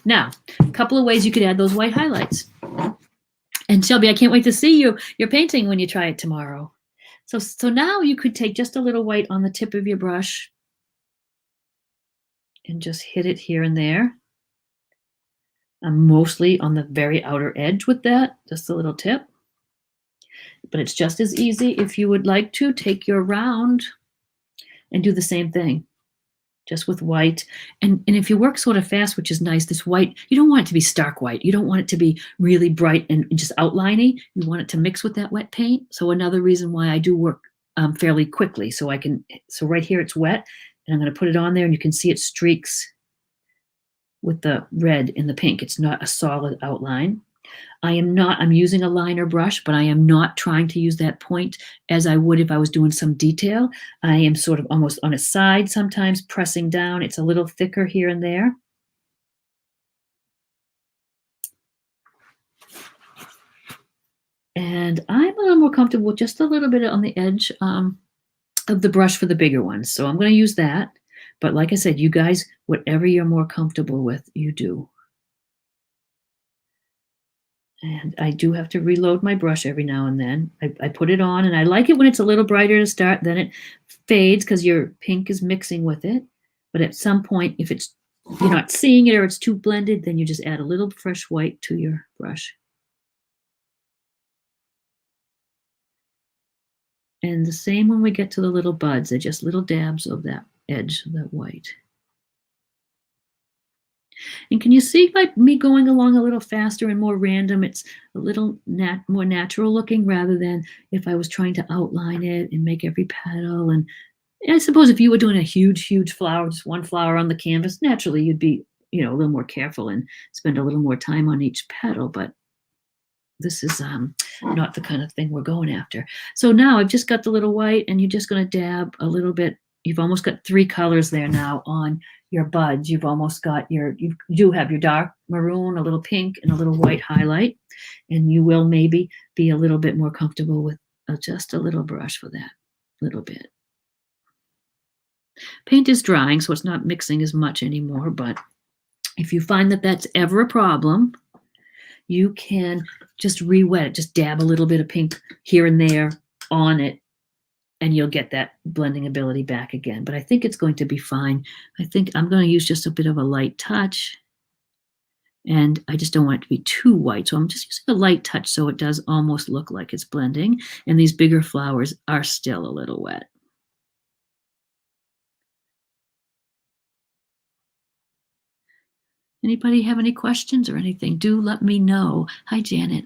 Now, a couple of ways you could add those white highlights. And Shelby, I can't wait to see your painting when you try it tomorrow. So now you could take just a little white on the tip of your brush and just hit it here and there. I'm mostly on the very outer edge with that, just a little tip. But it's just as easy if you would like to take your round and do the same thing, just with white. And if you work sort of fast, which is nice, this white, you don't want it to be stark white. You don't want it to be really bright and just outliney. You want it to mix with that wet paint. So another reason why I do work fairly quickly. So right here it's wet, and I'm going to put it on there, and you can see it streaks with the red and the pink. It's not a solid outline. I'm using a liner brush, but I am not trying to use that point as I would if I was doing some detail. I am sort of almost on a side sometimes, pressing down. It's a little thicker here and there. And I'm a little more comfortable with just a little bit on the edge of the brush for the bigger ones. So I'm going to use that. But like I said, you guys, whatever you're more comfortable with, you do. And I do have to reload my brush every now and then. I put it on, and I like it when it's a little brighter to start, then it fades because your pink is mixing with it. But at some point, if you're not seeing it or it's too blended, then you just add a little fresh white to your brush. And the same when we get to the little buds. They're just little dabs of that edge, of that white. And can you see by me going along a little faster and more random, it's a little more natural looking rather than if I was trying to outline it and make every petal. And I suppose if you were doing a huge, huge flower, just one flower on the canvas, naturally you'd be, a little more careful and spend a little more time on each petal. But this is not the kind of thing we're going after. So now I've just got the little white, and you're just going to dab a little bit. You've almost got 3 colors there now on your buds. You've almost got you do have your dark maroon, a little pink, and a little white highlight. And you will maybe be a little bit more comfortable with just a little brush for that, little bit. Paint is drying, so it's not mixing as much anymore. But if you find that that's ever a problem, you can just re-wet it. Just dab a little bit of pink here and there on it, and you'll get that blending ability back again. But I think it's going to be fine. I think I'm going to use just a bit of a light touch, and I just don't want it to be too white. So I'm just using a light touch so it does almost look like it's blending. And these bigger flowers are still a little wet. Anybody have any questions or anything? Do let me know. Hi, Janet.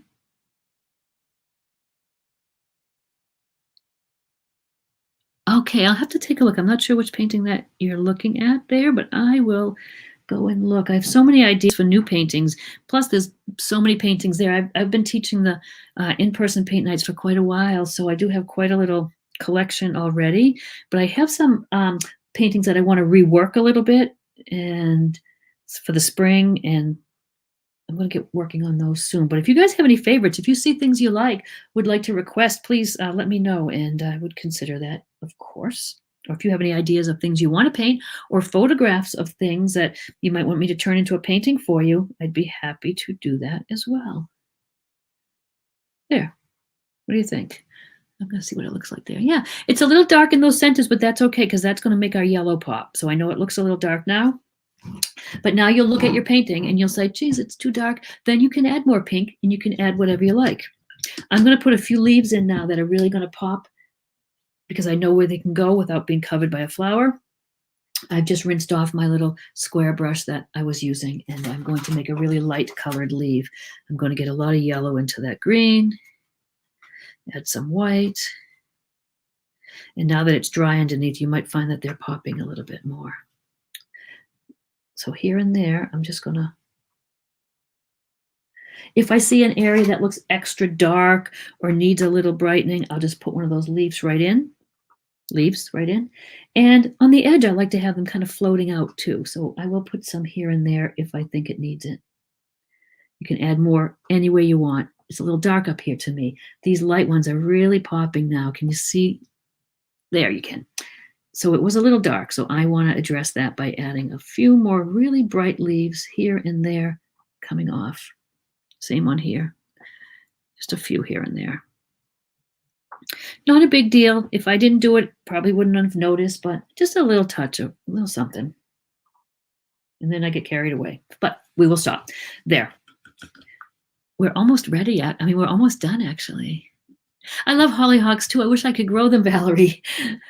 Okay, I'll have to take a look. I'm not sure which painting that you're looking at there, but I will go and look. I have so many ideas for new paintings. Plus, there's so many paintings there. I've been teaching the in-person paint nights for quite a while, so I do have quite a little collection already. But I have some paintings that I want to rework a little bit and for the spring, and I'm going to get working on those soon. But if you guys have any favorites, if you see things you would like to request, please let me know, and I would consider that, of course. Or if you have any ideas of things you want to paint or photographs of things that you might want me to turn into a painting for you, I'd be happy to do that as well. There. What do you think? I'm going to see what it looks like there. Yeah, it's a little dark in those centers, but that's okay because that's going to make our yellow pop. So I know it looks a little dark now. But now you'll look at your painting and you'll say, geez, it's too dark. Then you can add more pink and you can add whatever you like. I'm going to put a few leaves in now that are really going to pop because I know where they can go without being covered by a flower. I've just rinsed off my little square brush that I was using, and I'm going to make a really light colored leaf. I'm going to get a lot of yellow into that green, add some white. And now that it's dry underneath, you might find that they're popping a little bit more. So here and there, I'm just gonna, if I see an area that looks extra dark or needs a little brightening, I'll just put one of those leaves right in. And on the edge, I like to have them kind of floating out too. So I will put some here and there if I think it needs it. You can add more any way you want. It's a little dark up here to me. These light ones are really popping now. Can you see? There you can. So it was a little dark. So I want to address that by adding a few more really bright leaves here and there coming off. Same one here. Just a few here and there. Not a big deal. If I didn't do it, probably wouldn't have noticed, but just a little touch, a little something. And then I get carried away. But we will stop there. We're almost ready. I mean, we're almost done, actually. I love hollyhocks too. I wish I could grow them, Valerie.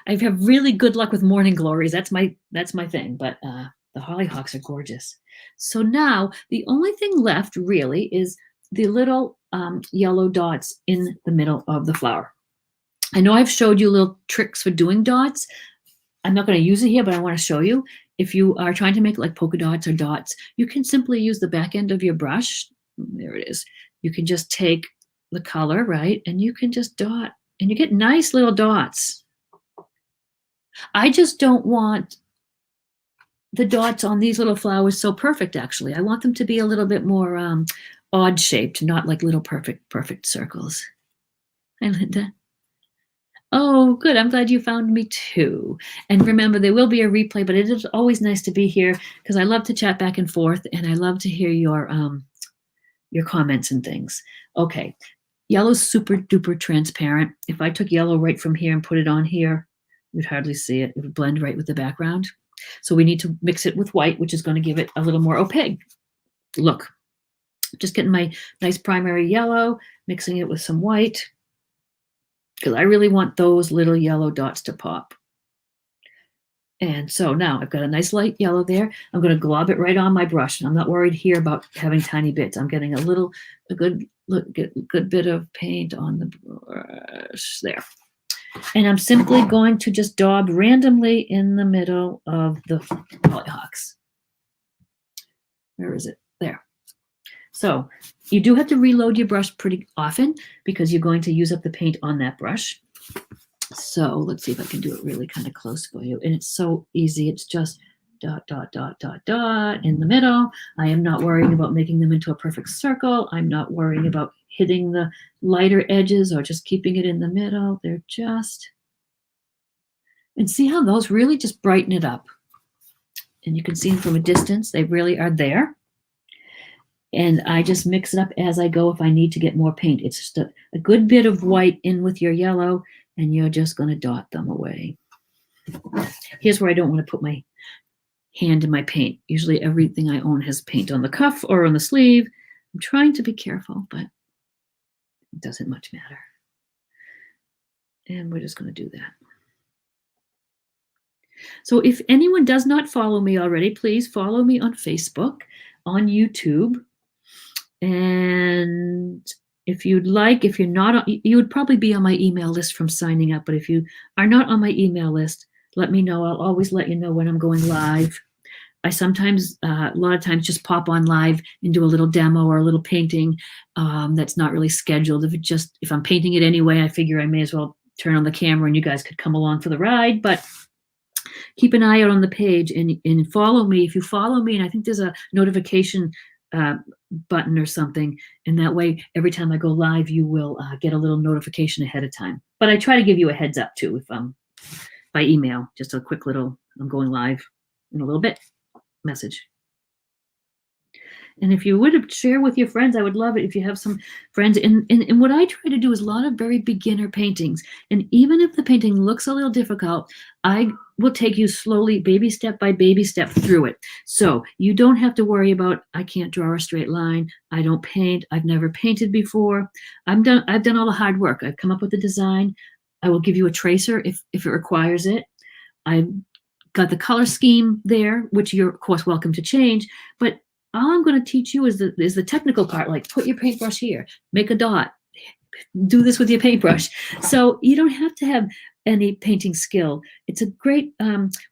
I have really good luck with morning glories. That's my thing. But the hollyhocks are gorgeous. So now the only thing left really is the little yellow dots in the middle of the flower. I know I've showed you little tricks for doing dots. I'm not going to use it here, but I want to show you. If you are trying to make like polka dots or dots, you can simply use the back end of your brush. There it is. You can just take the color, right? And you can just dot, and you get nice little dots. I just don't want the dots on these little flowers so perfect, actually. I want them to be a little bit more odd shaped, not like little perfect circles. Hi, Linda. Oh, good. I'm glad you found me too. And remember, there will be a replay, but it is always nice to be here because I love to chat back and forth, and I love to hear your comments and things. Okay, yellow's super duper transparent. If I took yellow right from here and put it on here, you'd hardly see it. It would blend right with the background. So we need to mix it with white, which is going to give it a little more opaque look. Just getting my nice primary yellow, mixing it with some white, because I really want those little yellow dots to pop. And so now I've got a nice light yellow there. I'm going to glob it right on my brush. And I'm not worried here about having tiny bits. I'm getting a good bit of paint on the brush there. And I'm simply going to just daub randomly in the middle of the hollyhocks. Where is it? There. So you do have to reload your brush pretty often because you're going to use up the paint on that brush. So let's see if I can do it really kind of close for you. And it's so easy. It's just dot, dot, dot, dot, dot in the middle. I am not worrying about making them into a perfect circle. I'm not worrying about hitting the lighter edges or just keeping it in the middle. They're just, and see how those really just brighten it up. And you can see them from a distance. They really are there. And I just mix it up as I go if I need to get more paint. It's just a good bit of white in with your yellow, and you're just going to dot them away. Here's where I don't want to put my hand in my paint. Usually everything I own has paint on the cuff or on the sleeve. I'm trying to be careful, but it doesn't much matter. And we're just going to do that. So if anyone does not follow me already, please follow me on Facebook, on YouTube. And if you'd like, if you're not, you would probably be on my email list from signing up. But if you are not on my email list, let me know. I'll always let you know when I'm going live. I sometimes, a lot of times, just pop on live and do a little demo or a little painting that's not really scheduled. If I'm painting it anyway, I figure I may as well turn on the camera and you guys could come along for the ride. But keep an eye out on the page and follow me. If you follow me, and I think there's a notification button or something, and that way every time I go live you will get a little notification ahead of time. But I try to give you a heads up too if by email, just a quick little I'm going live in a little bit message. And if you would share with your friends, I would love it if you have some friends. And what I try to do is a lot of very beginner paintings. And even if the painting looks a little difficult, I will take you slowly, baby step by baby step through it. So you don't have to worry about, I can't draw a straight line. I don't paint. I've never painted before. I've done all the hard work. I've come up with the design. I will give you a tracer if it requires it. I've got the color scheme there, which you're of course welcome to change, but all I'm going to teach you is the technical part, like put your paintbrush here, make a dot, do this with your paintbrush. So you don't have to have any painting skill. It's a great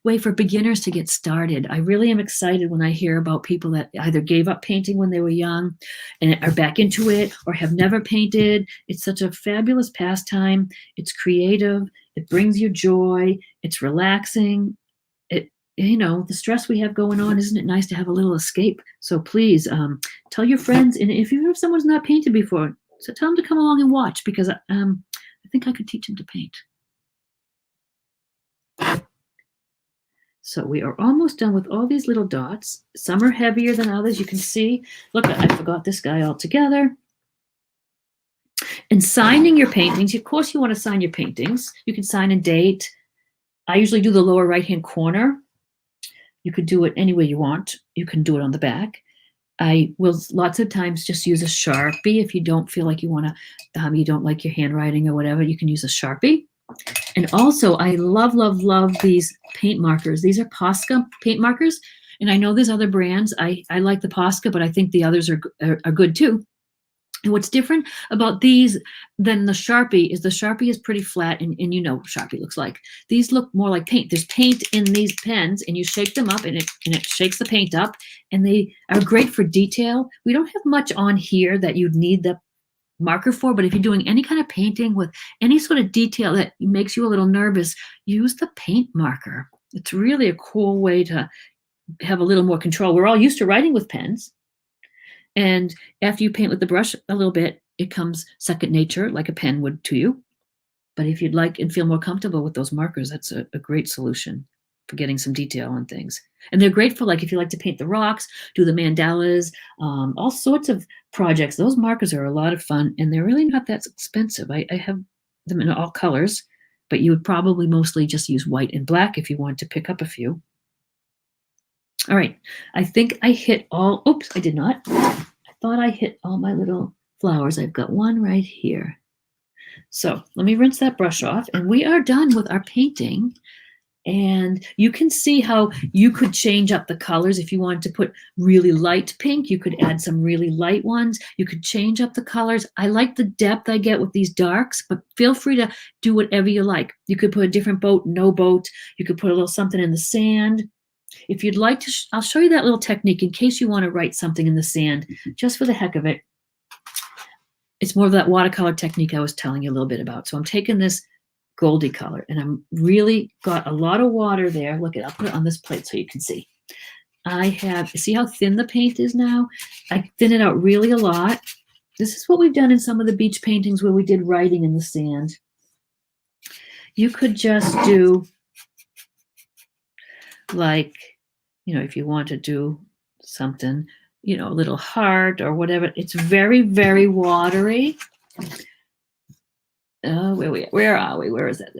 way for beginners to get started. I really am excited when I hear about people that either gave up painting when they were young and are back into it or have never painted. It's such a fabulous pastime. It's creative. It brings you joy. It's relaxing. The stress we have going on, isn't it nice to have a little escape? So please tell your friends, and if you have someone who's not painted before, so tell them to come along and watch, because I think I could teach them to paint. So we are almost done with all these little dots. Some are heavier than others. You can see, look, I forgot this guy altogether. And signing your paintings, of course you want to sign your paintings. You can sign a date. I usually do the lower right-hand corner. You could do it any way you want. You can do it on the back. I will lots of times just use a Sharpie if you don't feel like you want to, you don't like your handwriting or whatever, you can use a Sharpie. And also, I love, love, love these paint markers. These are Posca paint markers. And I know there's other brands. I like the Posca, but I think the others are good too. And what's different about these than the Sharpie is pretty flat, and you know what Sharpie looks like. These look more like paint. There's paint in these pens, and you shake them up, and it shakes the paint up, and they are great for detail. We don't have much on here that you'd need the marker for, but if you're doing any kind of painting with any sort of detail that makes you a little nervous, use the paint marker. It's really a cool way to have a little more control. We're all used to writing with pens. And after you paint with the brush a little bit, it comes second nature, like a pen would to you. But if you'd like and feel more comfortable with those markers, that's a great solution for getting some detail on things. And they're great for, like, if you like to paint the rocks, do the mandalas, all sorts of projects. Those markers are a lot of fun, and they're really not that expensive. I have them in all colors, but you would probably mostly just use white and black if you want to pick up a few. All right, I think I hit all, oops, I did not. I thought I hit all my little flowers. I've got one right here. So let me rinse that brush off, and we are done with our painting. And you can see how you could change up the colors. If you wanted to put really light pink, you could add some really light ones. You could change up the colors. I like the depth I get with these darks, but feel free to do whatever you like. You could put a different boat, no boat. You could put a little something in the sand. If you'd like to, I'll show you that little technique in case you want to write something in the sand, just for the heck of it. It's more of that watercolor technique I was telling you a little bit about. So I'm taking this Goldie color, and I'm really got a lot of water there. Look, I'll put it on this plate so you can see. I have, see how thin the paint is now? I thin it out really a lot. This is what we've done in some of the beach paintings where we did writing in the sand. You could just do, like, you know, if you want to do something, you know, a little heart or whatever. It's very, very watery. Where are we? Where is that?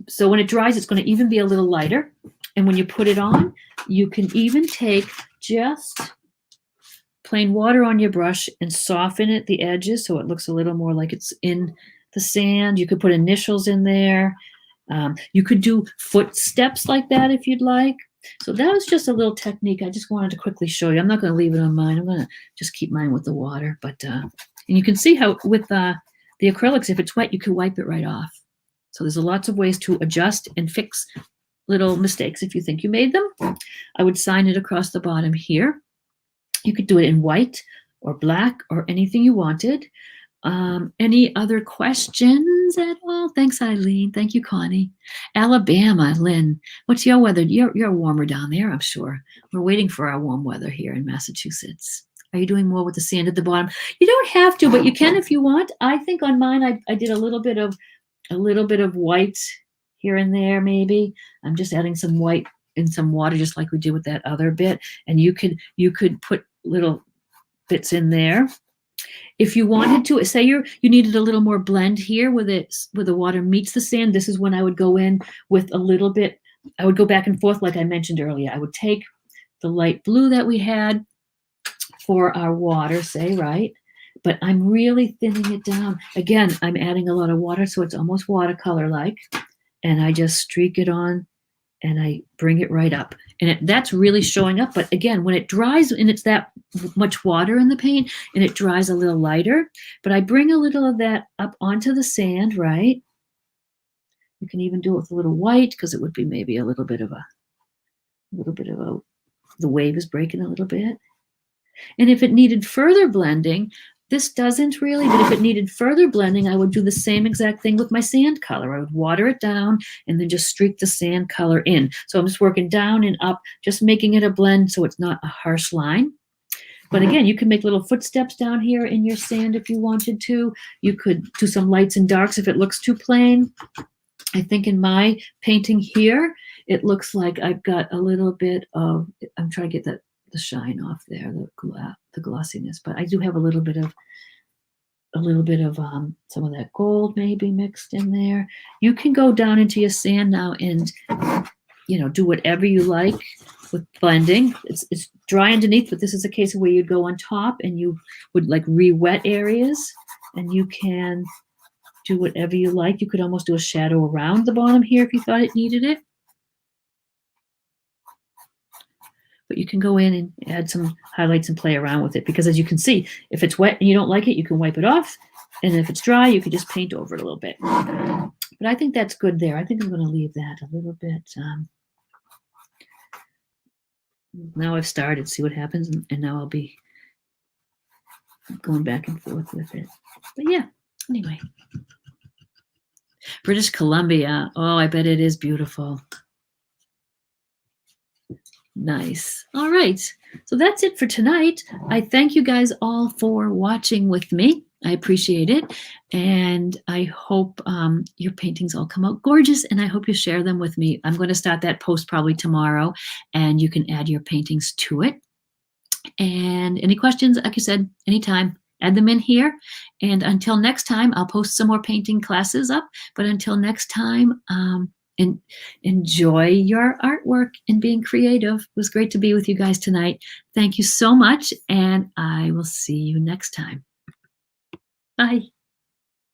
So when it dries, it's going to even be a little lighter. And when you put it on, you can even take just plain water on your brush and soften it, the edges, so it looks a little more like it's in the sand. You could put initials in there. You could do footsteps like that if you'd like. So that was just a little technique I just wanted to quickly show you. I'm not going to leave it on mine. I'm going to just keep mine with the water. But and you can see how with the acrylics, if it's wet, you can wipe it right off. So there's lots of ways to adjust and fix little mistakes if you think you made them. I would sign it across the bottom here. You could do it in white or black or anything you wanted. Any other questions at all? Thanks, Eileen. Thank you, Connie. Alabama, Lynn. What's your weather? You're warmer down there, I'm sure. We're waiting for our warm weather here in Massachusetts. Are you doing more with the sand at the bottom? You don't have to, but you can if you want. I think on mine, I did a little bit of white here and there, maybe. I'm just adding some white in some water, just like we did with that other bit. And you could put little bits in there. If you wanted to, say you needed a little more blend here where the water meets the sand, this is when I would go in with a little bit. I would go back and forth like I mentioned earlier. I would take the light blue that we had for our water, say, right? But I'm really thinning it down. Again, I'm adding a lot of water, so it's almost watercolor-like. And I just streak it on, and I bring it right up. And that's really showing up. But again, when it dries, and it's that much water in the paint, and it dries a little lighter, but I bring a little of that up onto the sand, right? You can even do it with a little white, because it would be maybe a little bit of the wave is breaking a little bit. And if it needed further blending, this doesn't really, but if it needed further blending, I would do the same exact thing with my sand color. I would water it down and then just streak the sand color in. So I'm just working down and up, just making it a blend so it's not a harsh line. But again, you can make little footsteps down here in your sand if you wanted to. You could do some lights and darks if it looks too plain. I think in my painting here, it looks like I've got a little bit of, I'm trying to get the shine off there, the glossiness, but I do have a little bit of some of that gold maybe mixed in there. You can go down into your sand now and, you know, do whatever you like with blending. It's dry underneath, but this is a case where you'd go on top and you would like re-wet areas, and you can do whatever you like. You could almost do a shadow around the bottom here if you thought it needed it. But you can go in and add some highlights and play around with it, because as you can see, if it's wet and you don't like it, you can wipe it off. And if it's dry, you can just paint over it a little bit. But I think that's good there. I think I'm going to leave that a little bit. Now I've started, see what happens, and now I'll be going back and forth with it. But yeah, anyway. British Columbia. Oh, I bet it is beautiful. Nice. All right. So that's it for tonight. I thank you guys all for watching with me. I appreciate it. And I hope your paintings all come out gorgeous, and I hope you share them with me. I'm going to start that post probably tomorrow, and you can add your paintings to it. And any questions, like I said, anytime, add them in here. And until next time, I'll post some more painting classes up. But until next time, and enjoy your artwork and being creative. It was great to be with you guys tonight. Thank you so much, and I will see you next time. Bye.